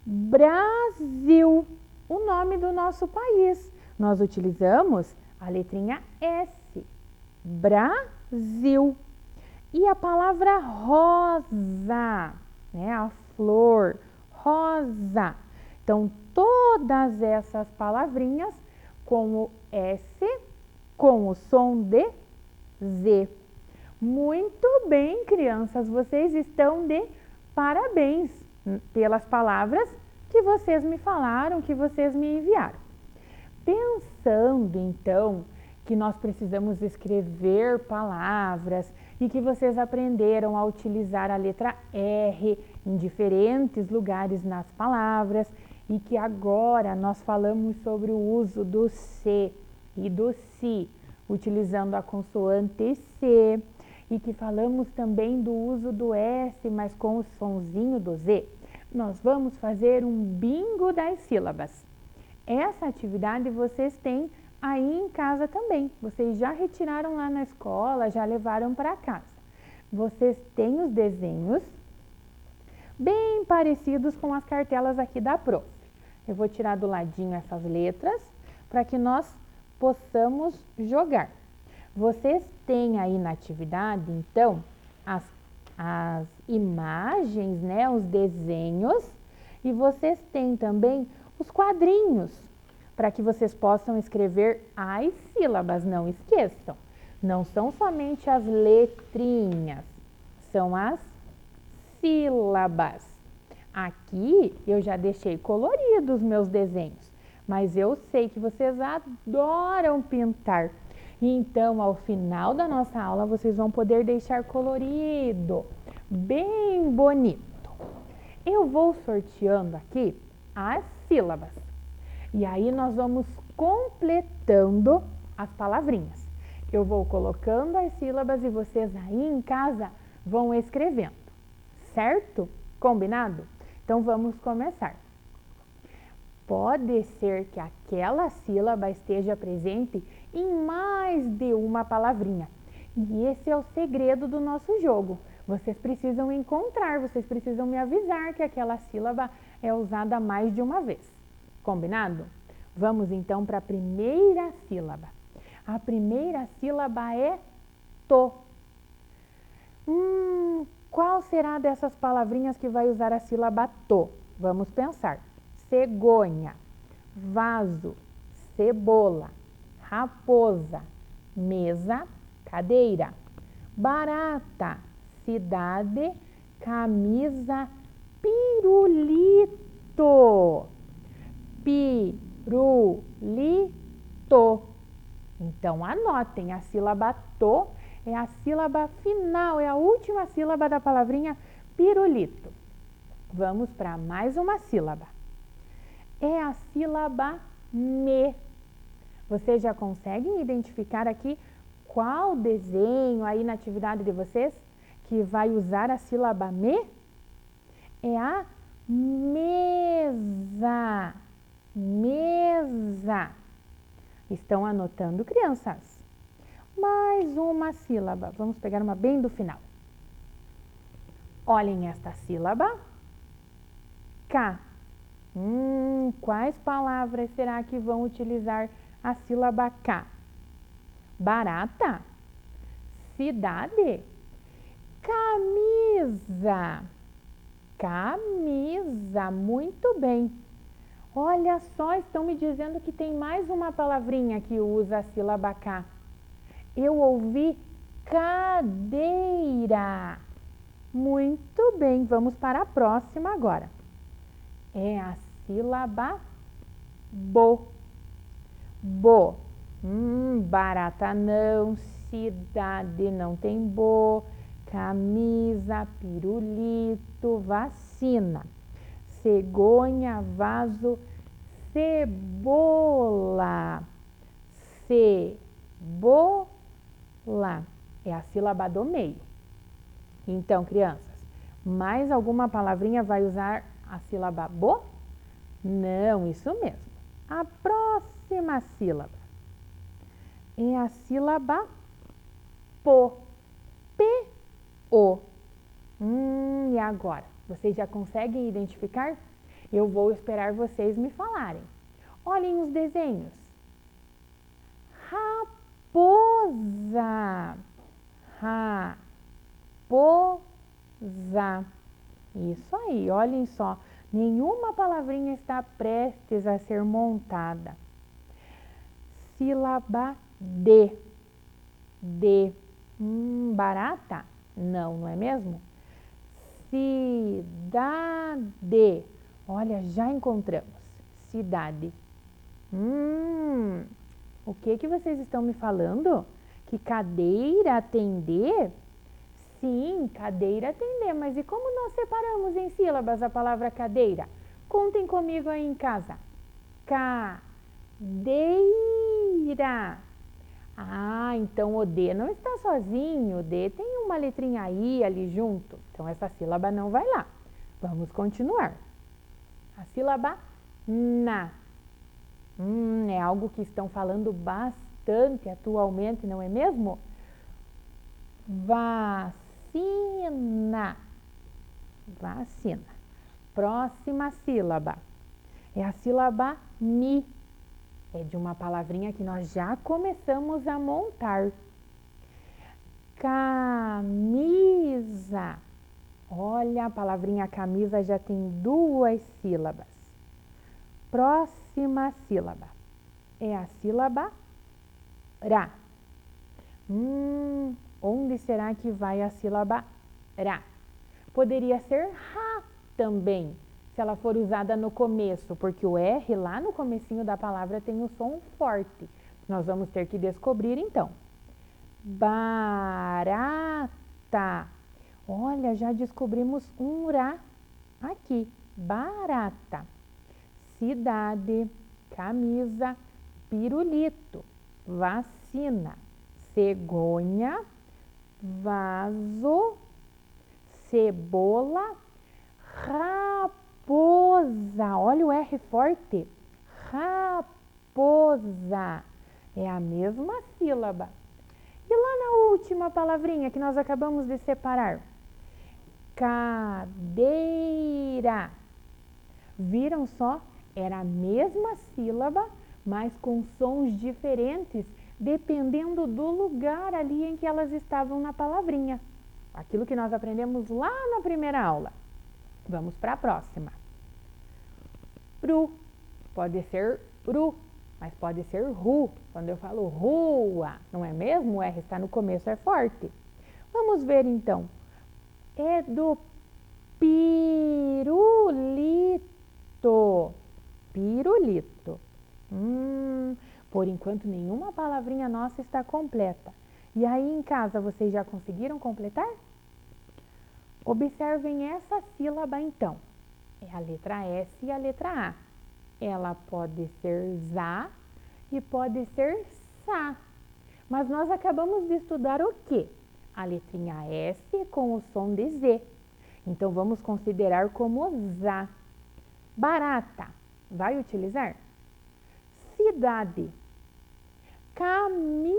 Brasil, o nome do nosso país. Nós utilizamos a letrinha S. Brasil. E a palavra rosa, né? A flor, rosa. Então, todas essas palavrinhas com o S, com o som de Z. Muito bem, crianças, vocês estão de parabéns pelas palavras que vocês me falaram, que vocês me enviaram. Pensando, então, que nós precisamos escrever palavras e que vocês aprenderam a utilizar a letra R em diferentes lugares nas palavras e que agora nós falamos sobre o uso do C e do Si, utilizando a consoante C, e que falamos também do uso do S, mas com o sonzinho do Z. Nós vamos fazer um bingo das sílabas. Essa atividade vocês têm aí em casa também. Vocês já retiraram lá na escola, já levaram para casa. Vocês têm os desenhos bem parecidos com as cartelas aqui da prof. Eu vou tirar do ladinho essas letras para que nós possamos jogar. Vocês têm aí na atividade, então, as imagens, né, os desenhos, e vocês têm também os quadrinhos, para que vocês possam escrever as sílabas, não esqueçam. Não são somente as letrinhas, são as sílabas. Aqui eu já deixei coloridos os meus desenhos, mas eu sei que vocês adoram pintar. Então, ao final da nossa aula, vocês vão poder deixar colorido, bem bonito. Eu vou sorteando aqui as sílabas. E aí nós vamos completando as palavrinhas. Eu vou colocando as sílabas e vocês aí em casa vão escrevendo, certo? Combinado? Então vamos começar. Pode ser que aquela sílaba esteja presente em mais de uma palavrinha. E esse é o segredo do nosso jogo. Vocês precisam encontrar, vocês precisam me avisar que aquela sílaba é usada mais de uma vez. Combinado? Vamos então para a primeira sílaba. A primeira sílaba é to. Qual será dessas palavrinhas que vai usar a sílaba to? Vamos pensar. Cegonha, vaso, cebola, raposa, mesa, cadeira, barata, cidade, camisa, pirulito. Pirulito. Então anotem, a sílaba to é a sílaba final, é a última sílaba da palavrinha pirulito. Vamos para mais uma sílaba. É a sílaba me. Vocês já conseguem identificar aqui qual desenho aí na atividade de vocês que vai usar a sílaba me? É a mesa. Mesa. Estão anotando, crianças? Mais uma sílaba. Vamos pegar uma bem do final. Olhem esta sílaba. K. Quais palavras será que vão utilizar a sílaba K? Barata, cidade, camisa, Camisa, muito bem. Olha só, estão me dizendo que tem mais uma palavrinha que usa a sílaba K. Eu ouvi cadeira. Muito bem, vamos para a próxima agora. É a sílaba bo. Bo. Barata não, cidade não tem bo, camisa, pirulito, vacina, cegonha, vaso, cebola. Cebola é a sílaba do meio. Então, crianças, mais alguma palavrinha vai usar a sílaba bo? Não, isso mesmo. A próxima sílaba é a sílaba po. P-O. E agora? Vocês já conseguem identificar? Eu vou esperar vocês me falarem. Olhem os desenhos. Raposa. Raposa. Isso aí, olhem só. Nenhuma palavrinha está prestes a ser montada. Sílaba D. D. Barata? Não, não é mesmo? Cidade. Olha, já encontramos. Cidade. O que vocês estão me falando? Que cadeira tem D? Sim, cadeira tem D, mas e como nós separamos em sílabas a palavra cadeira? Contem comigo aí em casa. Cadeira. Então o D não está sozinho, o D tem uma letrinha I ali junto, então essa sílaba não vai lá. Vamos continuar. A sílaba na. É algo que estão falando bastante atualmente, não é mesmo? Vacina. Vacina. Próxima sílaba é a sílaba mi. É de uma palavrinha que nós já começamos a montar. Camisa. Olha, a palavrinha camisa já tem 2 sílabas. Próxima sílaba é a sílaba ra. Onde será que vai a sílaba ra? Poderia ser ra também, se ela for usada no começo, porque o R lá no comecinho da palavra tem o som forte. Nós vamos ter que descobrir então. Barata. Olha, já descobrimos um ra aqui. Barata. Cidade, camisa, pirulito, vacina, cegonha, vaso, cebola, raposa. Olha o R forte. Raposa. É a mesma sílaba. E lá na última palavrinha que nós acabamos de separar? Cadeira. Viram só? Era a mesma sílaba, mas com sons diferentes, dependendo do lugar ali em que elas estavam na palavrinha. Aquilo que nós aprendemos lá na primeira aula. Vamos para a próxima. Pru. Pode ser ru, mas pode ser ru. Quando eu falo rua, não é mesmo? O R está no começo, é forte. Vamos ver então. É do pirulito. Pirulito. Por enquanto, nenhuma palavrinha nossa está completa. E aí em casa, vocês já conseguiram completar? Observem essa sílaba então. É a letra S e a letra A. Ela pode ser za e pode ser sa. Mas nós acabamos de estudar o quê? A letrinha S com o som de Z. Então vamos considerar como za. Barata. Vai utilizar? Cidade. Camisa.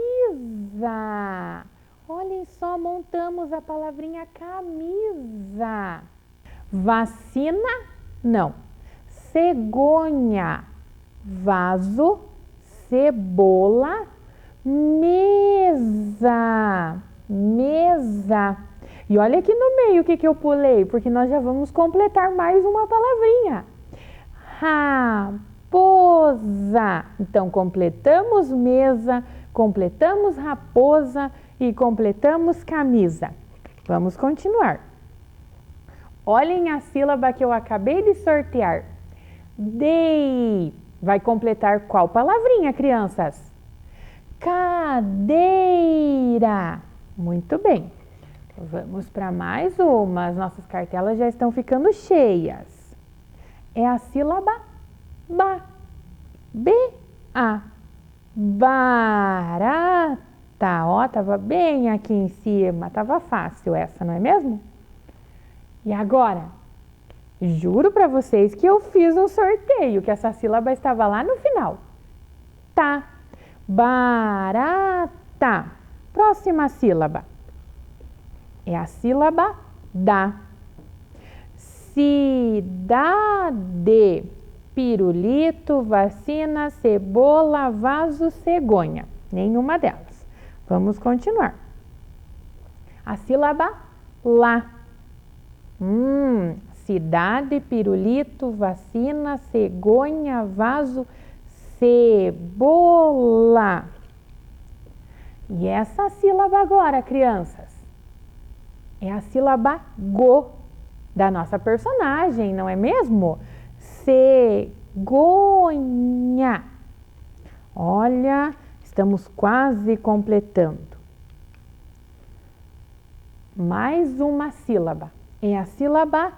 Olhem só, montamos a palavrinha camisa. Vacina? Não. Cegonha. Vaso. Cebola. Mesa. Mesa. E olha aqui no meio o que eu pulei, porque nós já vamos completar mais uma palavrinha. Raposa. Então, completamos mesa, completamos raposa e completamos camisa. Vamos continuar. Olhem a sílaba que eu acabei de sortear. Dei. Vai completar qual palavrinha, crianças? Cadeira. Muito bem. Vamos para mais uma. As nossas cartelas já estão ficando cheias. É a sílaba ba. B-A. Barata. Ó, tava bem aqui em cima. Tava fácil essa, não é mesmo? E agora? Juro para vocês que eu fiz um sorteio, que essa sílaba estava lá no final. Tá. Barata. Próxima sílaba. É a sílaba da. Cidade. Pirulito, vacina, cebola, vaso, cegonha. Nenhuma delas. Vamos continuar. A sílaba lá. Cidade, pirulito, vacina, cegonha, vaso, cebola. E essa sílaba agora, crianças, é a sílaba go da nossa personagem, não é mesmo? Cegonha. Olha, estamos quase completando. Mais uma sílaba. É a sílaba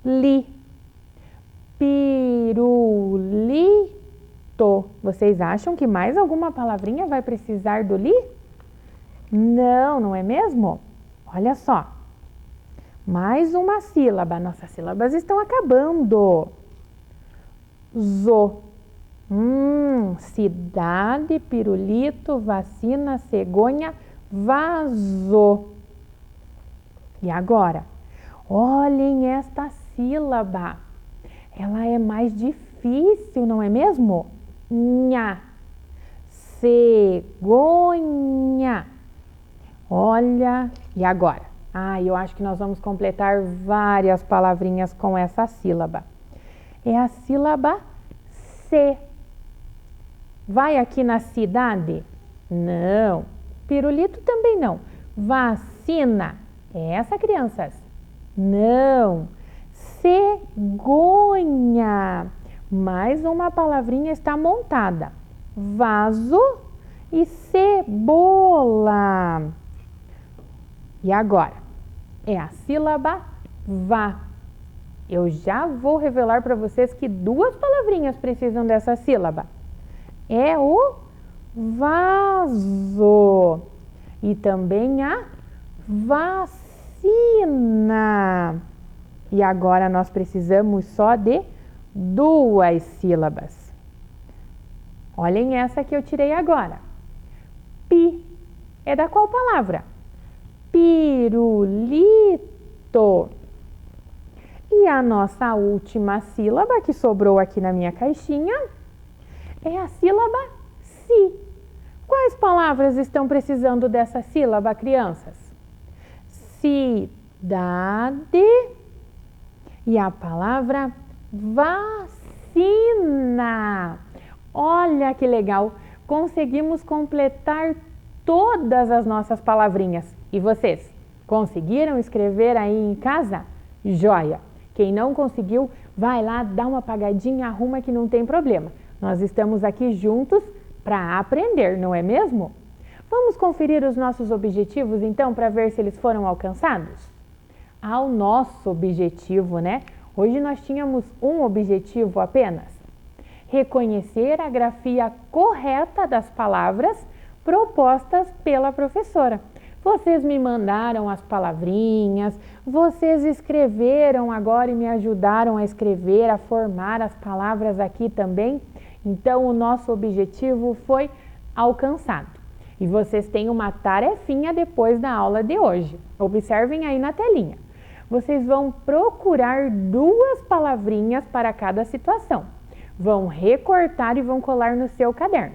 li. Pirulito. Vocês acham que mais alguma palavrinha vai precisar do li? Não, não é mesmo? Olha só. Mais uma sílaba. Nossas sílabas estão acabando. Zo. Cidade, pirulito, vacina, cegonha, vaso. E agora? Olhem esta sílaba. Ela é mais difícil, não é mesmo? Nha. Cegonha. Olha. E agora? Eu acho que nós vamos completar várias palavrinhas com essa sílaba. É a sílaba C. Vai aqui na cidade? Não. Pirulito também não. Vacina. É essa, crianças? Não. Cegonha. Mais uma palavrinha está montada. Vaso e cebola. E agora? É a sílaba vá. Eu já vou revelar para vocês que duas palavrinhas precisam dessa sílaba. É o vaso e também a vacina. E agora nós precisamos só de duas sílabas. Olhem essa que eu tirei agora. Pi. É da qual palavra? Pirulito. E a nossa última sílaba que sobrou aqui na minha caixinha é a sílaba si. Quais palavras estão precisando dessa sílaba, crianças? Cidade e a palavra vacina. Olha que legal! Conseguimos completar todas as nossas palavrinhas. E vocês, conseguiram escrever aí em casa? Joia! Quem não conseguiu, vai lá, dá uma apagadinha, arruma que não tem problema. Nós estamos aqui juntos para aprender, não é mesmo? Vamos conferir os nossos objetivos, então, para ver se eles foram alcançados? O nosso objetivo, né? Hoje nós tínhamos um objetivo apenas. Reconhecer a grafia correta das palavras propostas pela professora. Vocês me mandaram as palavrinhas, vocês escreveram agora e me ajudaram a escrever, a formar as palavras aqui também. Então, o nosso objetivo foi alcançado. E vocês têm uma tarefinha depois da aula de hoje. Observem aí na telinha. Vocês vão procurar duas palavrinhas para cada situação. Vão recortar e vão colar no seu caderno.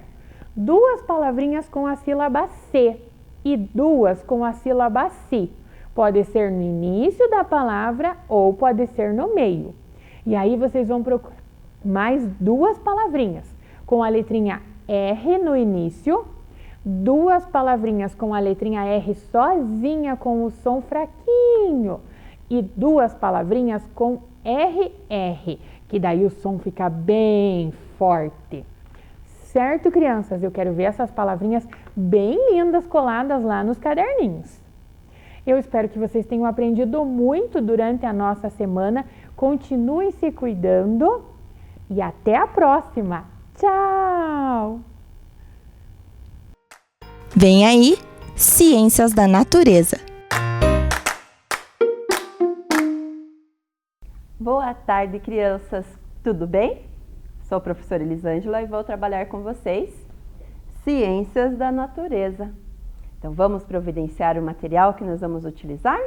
Duas palavrinhas com a sílaba C e duas com a sílaba si. Pode ser no início da palavra ou pode ser no meio. E aí vocês vão procurar mais duas palavrinhas com a letrinha R no início, duas palavrinhas com a letrinha R sozinha com o som fraquinho e duas palavrinhas com RR, que daí o som fica bem forte. Certo, crianças? Eu quero ver essas palavrinhas bem lindas coladas lá nos caderninhos. Eu espero que vocês tenham aprendido muito durante a nossa semana. Continuem se cuidando e até a próxima. Tchau! Vem aí, Ciências da Natureza. Boa tarde, crianças. Tudo bem? Sou a professora Elisângela e vou trabalhar com vocês Ciências da Natureza. Então, vamos providenciar o material que nós vamos utilizar?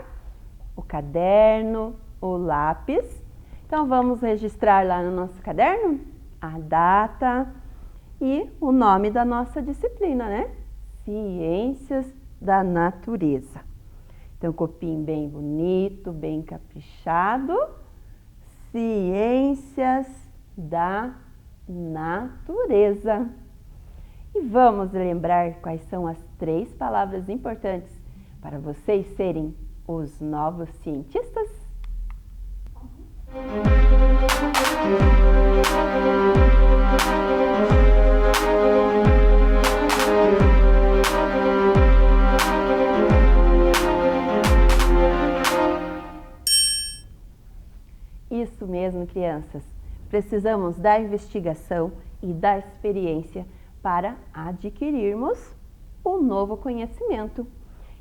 O caderno, o lápis. Então, vamos registrar lá no nosso caderno a data e o nome da nossa disciplina, né? Ciências da Natureza. Então, copiem bem bonito, bem caprichado. Ciências da Natureza. E vamos lembrar quais são as 3 palavras importantes para vocês serem os novos cientistas? Isso mesmo, crianças. Precisamos da investigação e da experiência para adquirirmos o novo conhecimento.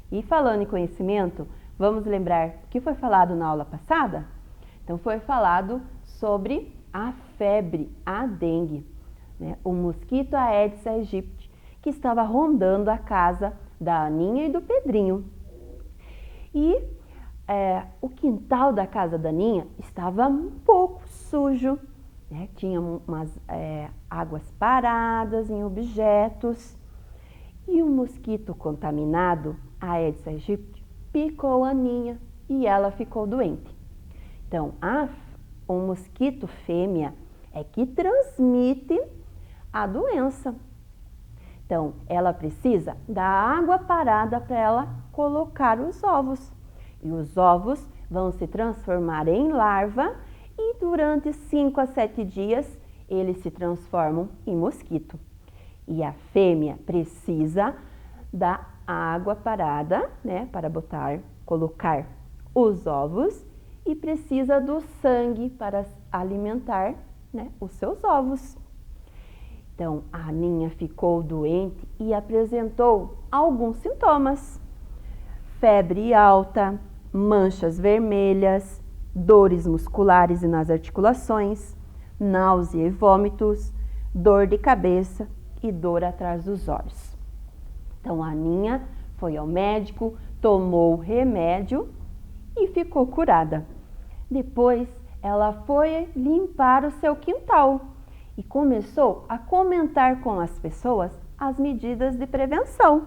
E falando em conhecimento, vamos lembrar o que foi falado na aula passada? Então, foi falado sobre a febre, a dengue, né? O mosquito Aedes aegypti, que estava rondando a casa da Aninha e do Pedrinho. E o quintal da casa da Aninha estava um pouco sujo, né? Tinha umas águas paradas em objetos. E o mosquito contaminado, Aedes aegypti, picou a Aninha e ela ficou doente. Então, o mosquito fêmea é que transmite a doença. Então, ela precisa da água parada para ela colocar os ovos. E os ovos vão se transformar em larva e durante 5 a 7 dias eles se transformam em mosquito. E a fêmea precisa da água parada, né, para colocar os ovos e precisa do sangue para alimentar, né, os seus ovos. Então, a Aninha ficou doente e apresentou alguns sintomas: febre alta, manchas vermelhas, dores musculares e nas articulações, náusea e vômitos, dor de cabeça e dor atrás dos olhos. Então, a Aninha foi ao médico, tomou o remédio e ficou curada. Depois, ela foi limpar o seu quintal e começou a comentar com as pessoas as medidas de prevenção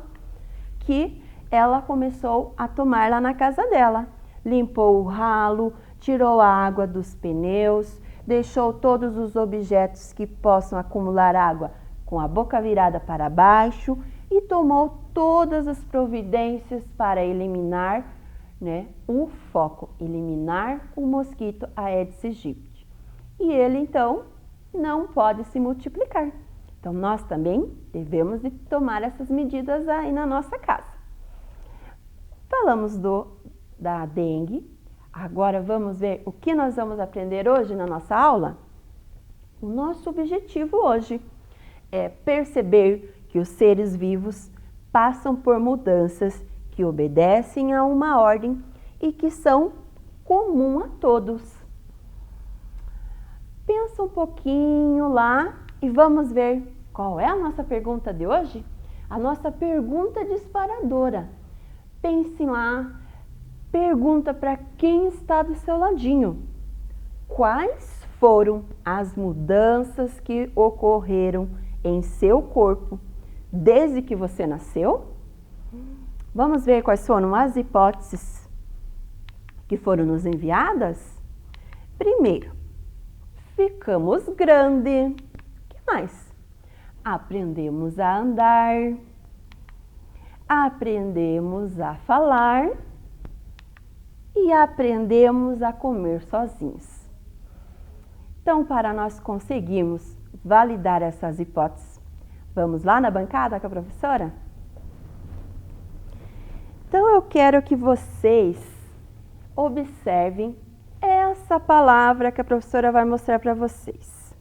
que ela começou a tomar lá na casa dela. Limpou o ralo, tirou a água dos pneus, deixou todos os objetos que possam acumular água com a boca virada para baixo e tomou todas as providências para eliminar, né, o foco, eliminar o mosquito Aedes aegypti. E ele, então, não pode se multiplicar. Então, nós também devemos de tomar essas medidas aí na nossa casa. Falamos da dengue. Agora vamos ver o que nós vamos aprender hoje na nossa aula? O nosso objetivo hoje é perceber que os seres vivos passam por mudanças que obedecem a uma ordem e que são comum a todos. Pensa um pouquinho lá e vamos ver qual é a nossa pergunta de hoje? A nossa pergunta disparadora. Pense lá, pergunta para quem está do seu ladinho. Quais foram as mudanças que ocorreram em seu corpo desde que você nasceu? Vamos ver quais foram as hipóteses que foram nos enviadas? Primeiro, ficamos grande. O que mais? Aprendemos a andar. Aprendemos a falar. E aprendemos a comer sozinhos. Então, para nós conseguirmos validar essas hipóteses, vamos lá na bancada com a professora? Então, eu quero que vocês observem essa palavra que a professora vai mostrar para vocês.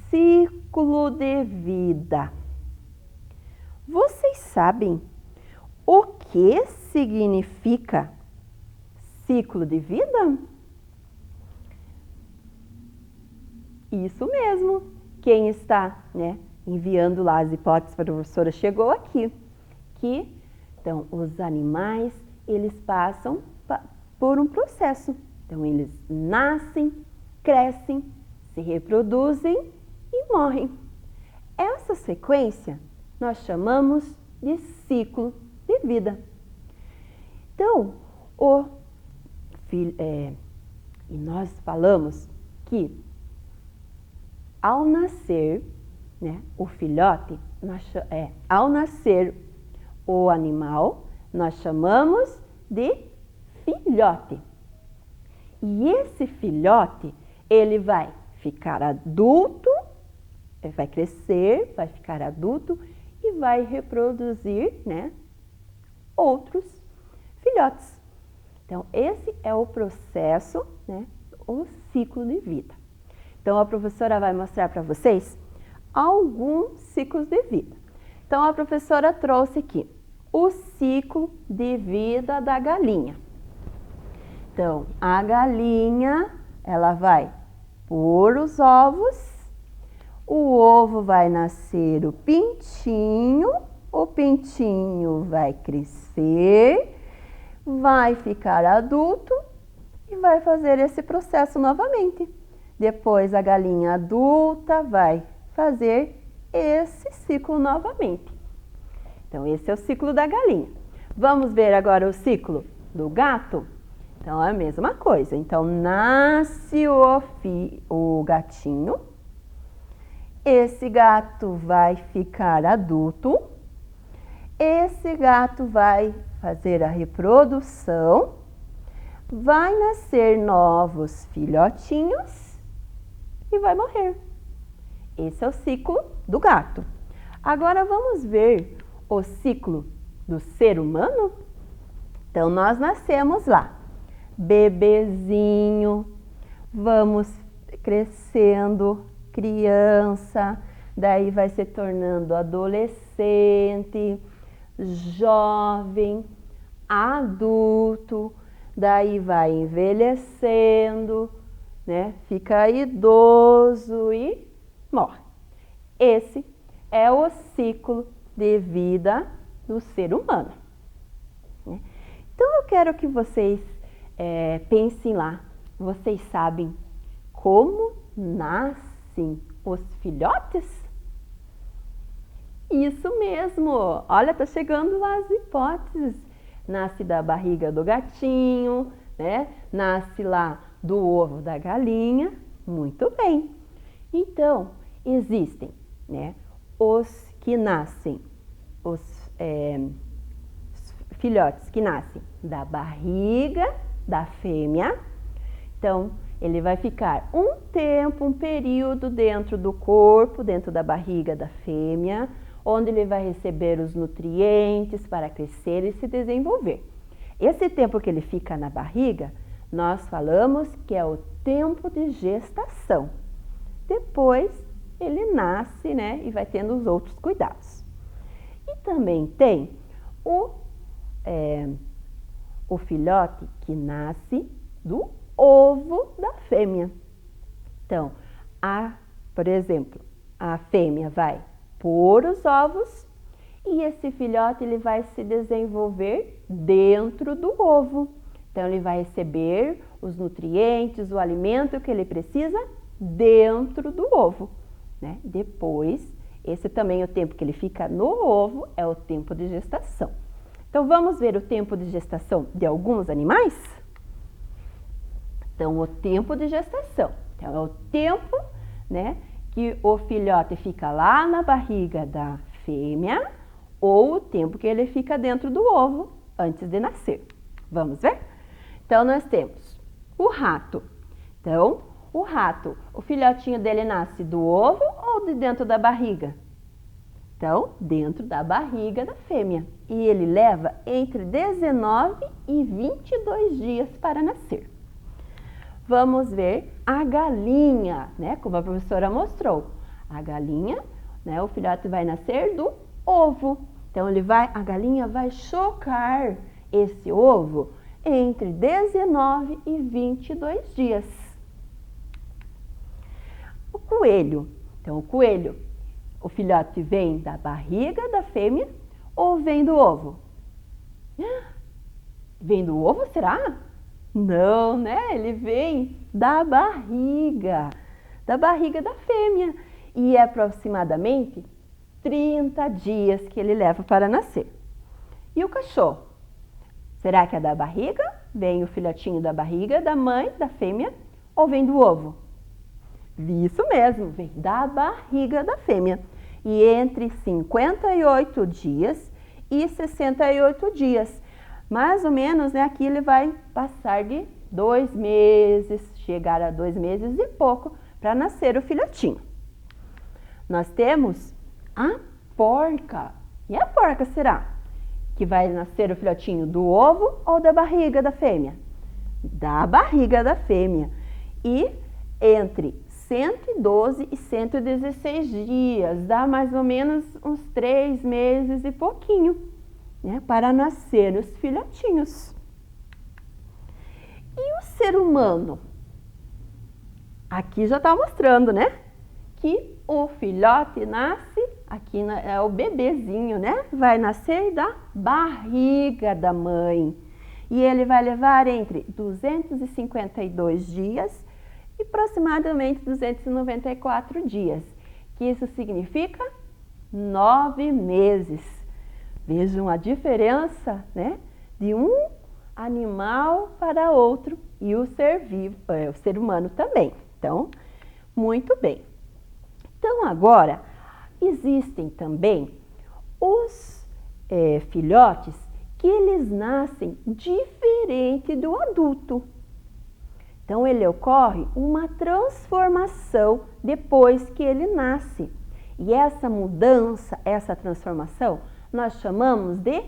Ciclo de vida. Vocês sabem o que significa ciclo de vida? Isso mesmo. Quem está, enviando lá as hipóteses para a professora chegou aqui. Então, os animais, eles passam por um processo. Então, eles nascem, crescem, se reproduzem e morrem. Essa sequência nós chamamos de ciclo de vida. Então, e nós falamos que ao nascer, o filhote, ao nascer o animal, nós chamamos de filhote. E esse filhote, ele vai ficar adulto, vai crescer, vai ficar adulto e vai reproduzir, outros filhotes. Então, esse é o processo, o ciclo de vida. Então, a professora vai mostrar para vocês alguns ciclos de vida. Então, a professora trouxe aqui o ciclo de vida da galinha. Então, a galinha, ela vai pôr os ovos, o ovo vai nascer o pintinho vai crescer, vai ficar adulto e vai fazer esse processo novamente. Depois, a galinha adulta vai fazer esse ciclo novamente. Então, esse é o ciclo da galinha. Vamos ver agora o ciclo do gato? Então, é a mesma coisa. Então, nasce o gatinho. Esse gato vai ficar adulto. Esse gato vai fazer a reprodução. Vai nascer novos filhotinhos e vai morrer. Esse é o ciclo do gato. Agora vamos ver o ciclo do ser humano? Então, nós nascemos lá, bebezinho, vamos crescendo, criança, daí vai se tornando adolescente, jovem, adulto, daí vai envelhecendo, fica idoso e morre. Esse é o ciclo de vida do ser humano. Então, eu quero que vocês pensem lá. Vocês sabem como nascem os filhotes? Isso mesmo! Olha, tá chegando lá as hipóteses. Nasce da barriga do gatinho, nasce lá do ovo da galinha. Muito bem! Então, existem, os que nascem, os filhotes que nascem da barriga da fêmea. Então, ele vai ficar um período dentro do corpo, dentro da barriga da fêmea, onde ele vai receber os nutrientes para crescer e se desenvolver. Esse tempo que ele fica na barriga, nós falamos que é o tempo de gestação. Depois, ele nasce, e vai tendo os outros cuidados. E também tem o filhote que nasce do ovo da fêmea. Então, por exemplo, a fêmea vai pôr os ovos e esse filhote ele vai se desenvolver dentro do ovo. Então, ele vai receber os nutrientes, o alimento que ele precisa dentro do ovo. Depois, esse também é o tempo que ele fica no ovo, é o tempo de gestação. Então, vamos ver o tempo de gestação de alguns animais? Então, o tempo de gestação. Então, é o tempo, né, que o filhote fica lá na barriga da fêmea ou o tempo que ele fica dentro do ovo antes de nascer. Vamos ver? Então, nós temos o rato. Então, o rato, o filhotinho dele nasce do ovo ou de dentro da barriga? Então, dentro da barriga da fêmea. E ele leva entre 19 e 22 dias para nascer. Vamos ver a galinha, né? Como a professora mostrou. A galinha, né? O filhote vai nascer do ovo. Então, a galinha vai chocar esse ovo entre 19 e 22 dias. O coelho. Então, o coelho, o filhote vem da barriga da fêmea ou vem do ovo? Vem do ovo, será? Não, né? Ele vem da barriga da fêmea. E é aproximadamente 30 dias que ele leva para nascer. E o cachorro? Será que é da barriga? Vem o filhotinho da barriga da mãe, da fêmea, ou vem do ovo? Isso mesmo, vem da barriga da fêmea. E entre 58 dias e 68 dias. Mais ou menos, né? Aqui ele vai passar de 2 meses, chegar a 2 meses e pouco para nascer o filhotinho. Nós temos a porca. E a porca será que vai nascer o filhotinho do ovo ou da barriga da fêmea? Da barriga da fêmea. E entre 112 e 116 dias, dá mais ou menos uns 3 meses e pouquinho, né, para nascer os filhotinhos. E o ser humano? Aqui já está mostrando, né, que o filhote nasce, aqui é o bebezinho, né, vai nascer da barriga da mãe. E ele vai levar entre 252 dias e aproximadamente 294 dias, que isso significa 9 meses. Vejam a diferença, né, de um animal para outro e o ser vivo, o ser humano também. Então, muito bem. Então, agora, existem também os filhotes que eles nascem diferente do adulto. Então, ele ocorre uma transformação depois que ele nasce. E essa mudança, essa transformação, nós chamamos de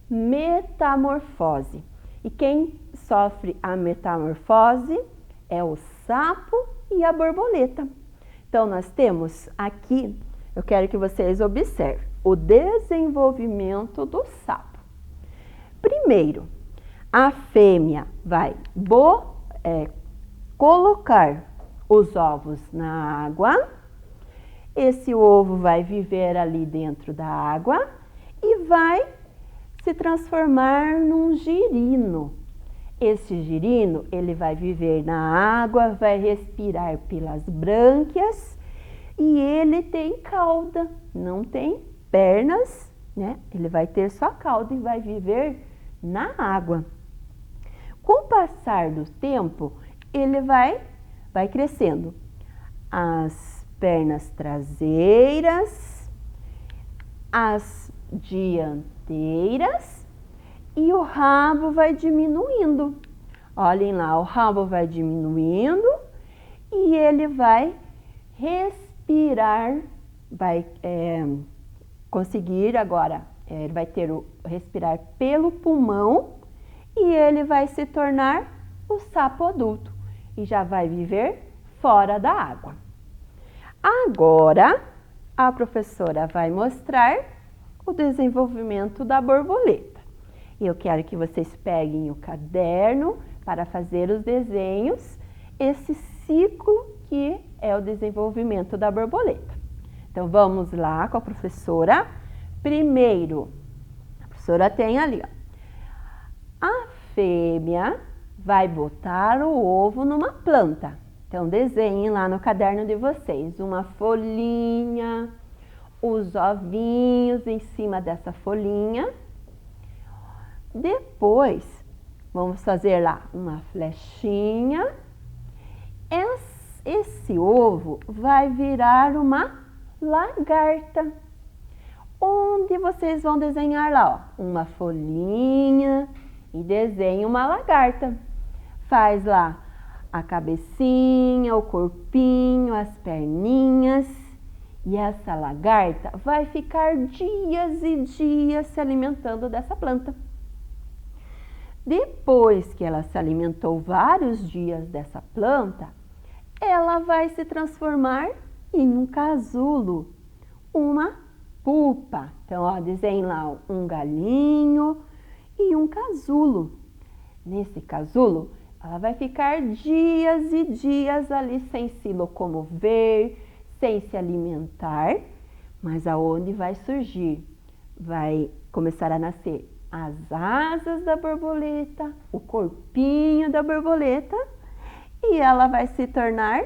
metamorfose. E quem sofre a metamorfose é o sapo e a borboleta. Então, nós temos aqui, eu quero que vocês observem, o desenvolvimento do sapo. Primeiro, a fêmea vai colocar os ovos na água. Esse ovo vai viver ali dentro da água e vai se transformar num girino. Esse girino, ele vai viver na água, vai respirar pelas brânquias e ele tem cauda, não tem pernas, né? Ele vai ter só cauda e vai viver na água. Com o passar do tempo, ele vai crescendo. As pernas traseiras, as dianteiras e o rabo vai diminuindo. Olhem lá, o rabo vai diminuindo e ele vai respirar, vai conseguir agora, ele vai ter o respirar pelo pulmão e ele vai se tornar o sapo adulto e já vai viver fora da água. Agora, a professora vai mostrar o desenvolvimento da borboleta. E eu quero que vocês peguem o caderno para fazer os desenhos, esse ciclo que é o desenvolvimento da borboleta. Então, vamos lá com a professora. Primeiro, a professora tem ali, ó, a fêmea vai botar o ovo numa planta. Então, desenhem lá no caderno de vocês uma folhinha, os ovinhos em cima dessa folhinha. Depois, vamos fazer lá uma flechinha. Esse ovo vai virar uma lagarta. Onde vocês vão desenhar lá, ó, uma folhinha e desenha uma lagarta. Faz lá a cabecinha, o corpinho, as perninhas. E essa lagarta vai ficar dias e dias se alimentando dessa planta. Depois que ela se alimentou vários dias dessa planta, ela vai se transformar em um casulo, uma pupa. Então, ó, desenhe lá um galinho e um casulo. Nesse casulo, ela vai ficar dias e dias ali sem se locomover, sem se alimentar, mas aonde vai surgir? Vai começar a nascer as asas da borboleta, o corpinho da borboleta, e ela vai se tornar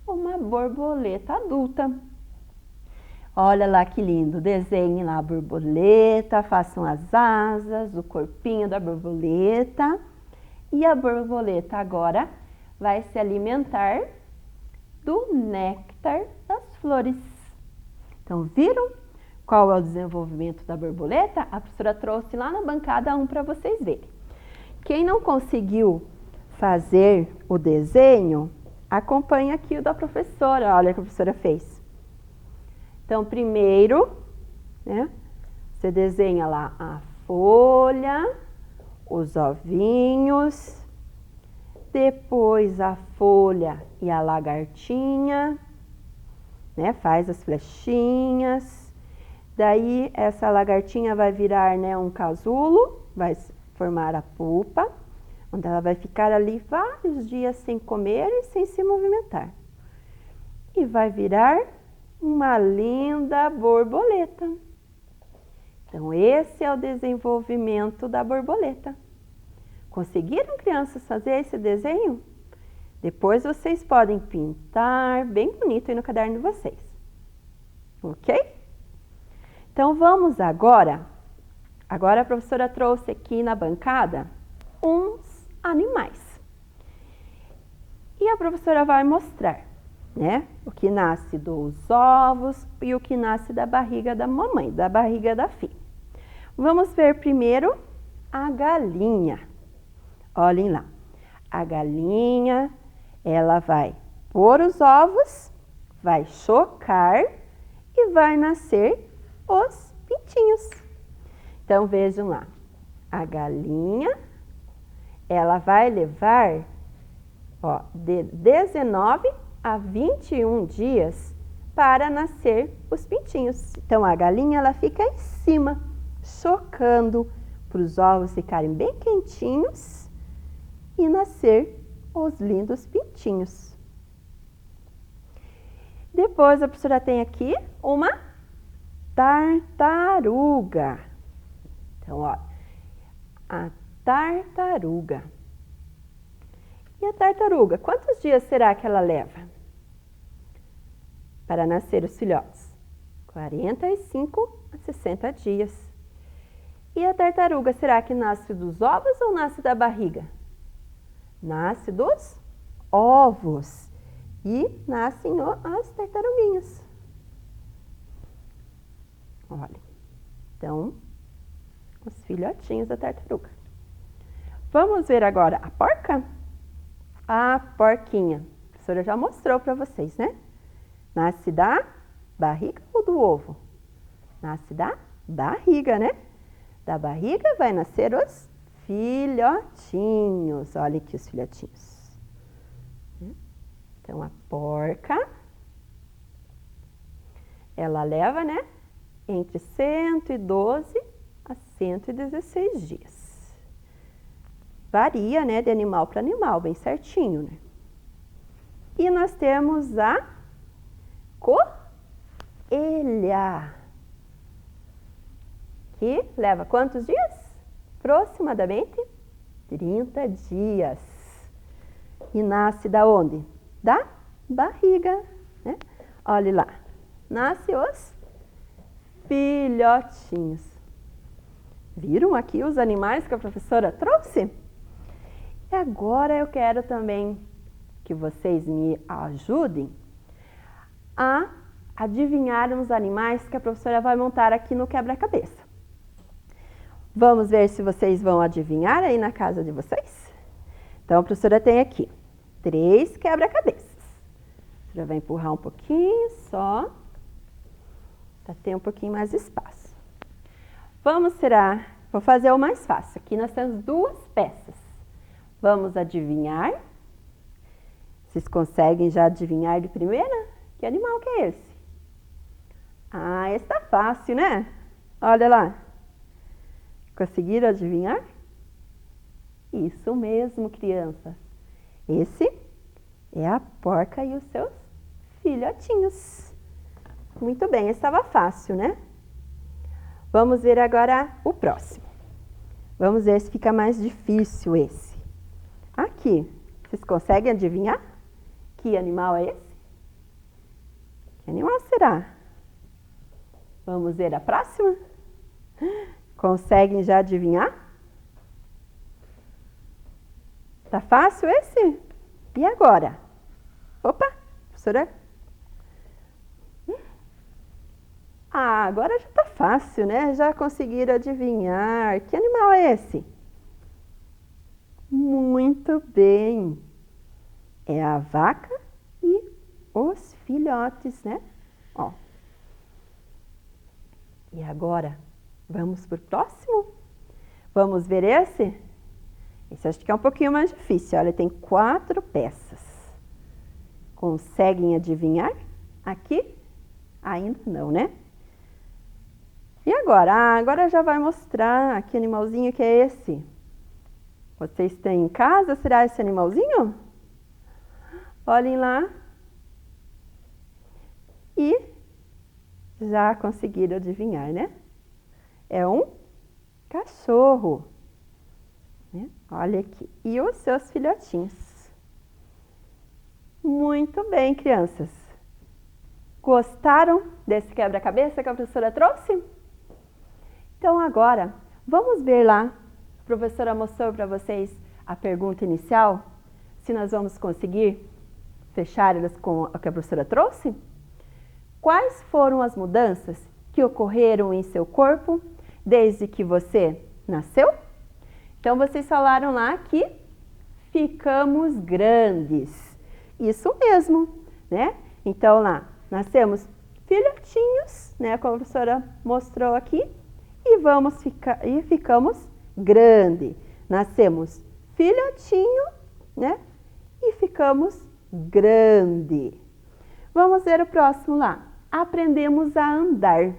uma borboleta adulta. Olha lá que lindo, desenhe lá a borboleta, façam as asas, o corpinho da borboleta, e a borboleta agora vai se alimentar do néctar das flores. Então, viram qual é o desenvolvimento da borboleta? A professora trouxe lá na bancada um para vocês verem. Quem não conseguiu fazer o desenho, acompanha aqui o da professora. Olha o que a professora fez. Então, primeiro, né, você desenha lá a folha, os ovinhos, depois a folha e a lagartinha, né, faz as flechinhas. Daí, essa lagartinha vai virar, né, um casulo, vai formar a pupa, onde ela vai ficar ali vários dias sem comer e sem se movimentar. E vai virar uma linda borboleta. Então, esse é o desenvolvimento da borboleta. Conseguiram, crianças, fazer esse desenho? Depois vocês podem pintar bem bonito aí no caderno de vocês. Ok? Então, vamos agora a professora trouxe aqui na bancada uns animais. E a professora vai mostrar, né, o que nasce dos ovos e o que nasce da barriga da mamãe, da barriga da filha. Vamos ver primeiro a galinha. Olhem lá, a galinha, ela vai pôr os ovos, vai chocar e vai nascer os pintinhos. Então, vejam lá, a galinha, ela vai levar, ó, de 19 a 21 dias para nascer os pintinhos. Então, a galinha, ela fica em cima, chocando para os ovos ficarem bem quentinhos e nascer os lindos pintinhos. Depois, a professora tem aqui uma tartaruga. Então, ó, a tartaruga. E a tartaruga, quantos dias será que ela leva para nascer os filhotes? 45 a 60 dias. E a tartaruga, será que nasce dos ovos ou nasce da barriga? Nasce dos ovos. E nascem as tartaruguinhas. Olha, então, os filhotinhos da tartaruga. Vamos ver agora a porca? A porquinha. A professora já mostrou para vocês, né? Nasce da barriga ou do ovo? Nasce da barriga, né? Da barriga vai nascer os filhotinhos. Olha aqui os filhotinhos. Então, a porca, ela leva, né, entre 112 a 116 dias. Varia, né, de animal para animal, bem certinho, né? E nós temos a coelha, que leva quantos dias? Aproximadamente 30 dias. E nasce da onde? Da barriga, né? Olhe lá, nasce os filhotinhos. Viram aqui os animais que a professora trouxe? E agora eu quero também que vocês me ajudem a adivinhar os animais que a professora vai montar aqui no quebra-cabeça. Vamos ver se vocês vão adivinhar aí na casa de vocês? Então, a professora tem aqui 3 quebra-cabeças. A professora vai empurrar um pouquinho só, para ter um pouquinho mais de espaço. Vou fazer o mais fácil. Aqui nós temos 2 peças. Vamos adivinhar? Vocês conseguem já adivinhar de primeira? Que animal que é esse? Ah, esse tá fácil, né? Olha lá. Conseguiram adivinhar? Isso mesmo, crianças. Esse é a porca e os seus filhotinhos. Muito bem, esse estava fácil, né? Vamos ver agora o próximo. Vamos ver se fica mais difícil esse. Aqui, vocês conseguem adivinhar? Que animal é esse? Que animal será? Vamos ver a próxima? Conseguem já adivinhar? Tá fácil esse? E agora? Opa, professora. Ah, agora já tá fácil, né? Já conseguiram adivinhar. Que animal é esse? Muito bem. É a vaca e os filhotes, né? Ó. E agora, vamos pro próximo? Vamos ver esse? Esse acho que é um pouquinho mais difícil. Olha, tem 4 peças. Conseguem adivinhar? Aqui? Ainda não, né? E agora? Ah, agora já vai mostrar que animalzinho que é esse. Vocês têm em casa? Será esse animalzinho? Olhem lá. E já conseguiram adivinhar, né? É um cachorro. Olha aqui. E os seus filhotinhos. Muito bem, crianças. Gostaram desse quebra-cabeça que a professora trouxe? Então agora, vamos ver lá. A professora mostrou para vocês a pergunta inicial. Se nós vamos conseguir fechar elas com o que a professora trouxe? Quais foram as mudanças que ocorreram em seu corpo desde que você nasceu? Então, vocês falaram lá que ficamos grandes. Isso mesmo, né? Então, lá, nascemos filhotinhos, né? Como a professora mostrou aqui, e ficamos grande. Nascemos filhotinho, né? E ficamos grande. Vamos ver o próximo lá. Aprendemos a andar.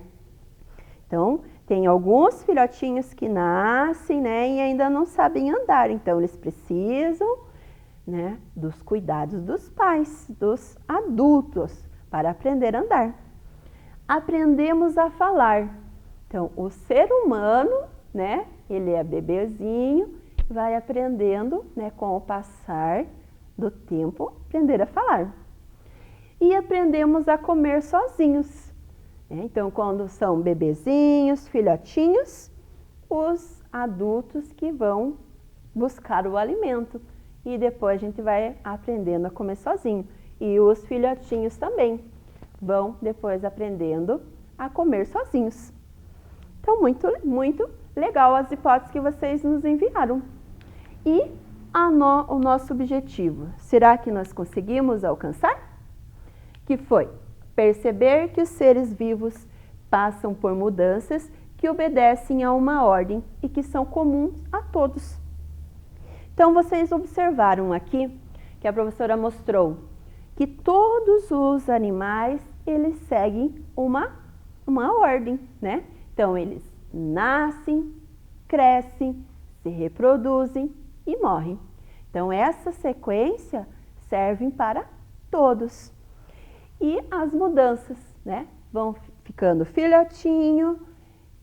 Então, tem alguns filhotinhos que nascem, né, e ainda não sabem andar. Então, eles precisam, né, dos cuidados dos pais, dos adultos, para aprender a andar. Aprendemos a falar. Então, o ser humano, né, ele é bebezinho, vai aprendendo, né, com o passar do tempo, aprender a falar. E aprendemos a comer sozinhos. Então, quando são bebezinhos, filhotinhos, os adultos que vão buscar o alimento. E depois a gente vai aprendendo a comer sozinho. E os filhotinhos também vão depois aprendendo a comer sozinhos. Então, muito legal as hipóteses que vocês nos enviaram. E o nosso objetivo, será que nós conseguimos alcançar? Que foi perceber que os seres vivos passam por mudanças que obedecem a uma ordem e que são comuns a todos. Então, vocês observaram aqui que a professora mostrou que todos os animais, eles seguem uma ordem, né? Então, eles nascem, crescem, se reproduzem e morrem. Então, essa sequência serve para todos. E as mudanças, né? Vão ficando filhotinho,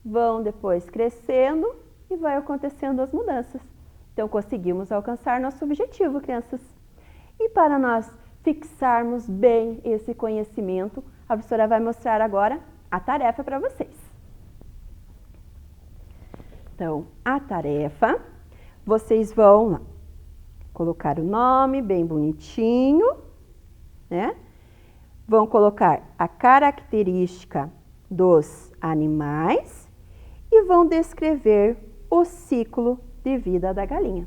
vão depois crescendo e vai acontecendo as mudanças. Então, conseguimos alcançar nosso objetivo, crianças. E para nós fixarmos bem esse conhecimento, a professora vai mostrar agora a tarefa para vocês. Então, a tarefa, vocês vão lá colocar o nome bem bonitinho, né? Vão colocar a característica dos animais e vão descrever o ciclo de vida da galinha.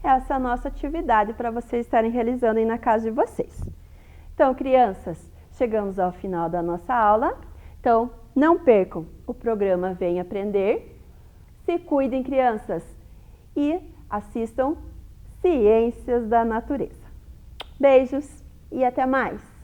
Essa é a nossa atividade para vocês estarem realizando aí na casa de vocês. Então, crianças, chegamos ao final da nossa aula. Então, não percam o programa Vem Aprender. Se cuidem, crianças, e assistam Ciências da Natureza. Beijos e até mais!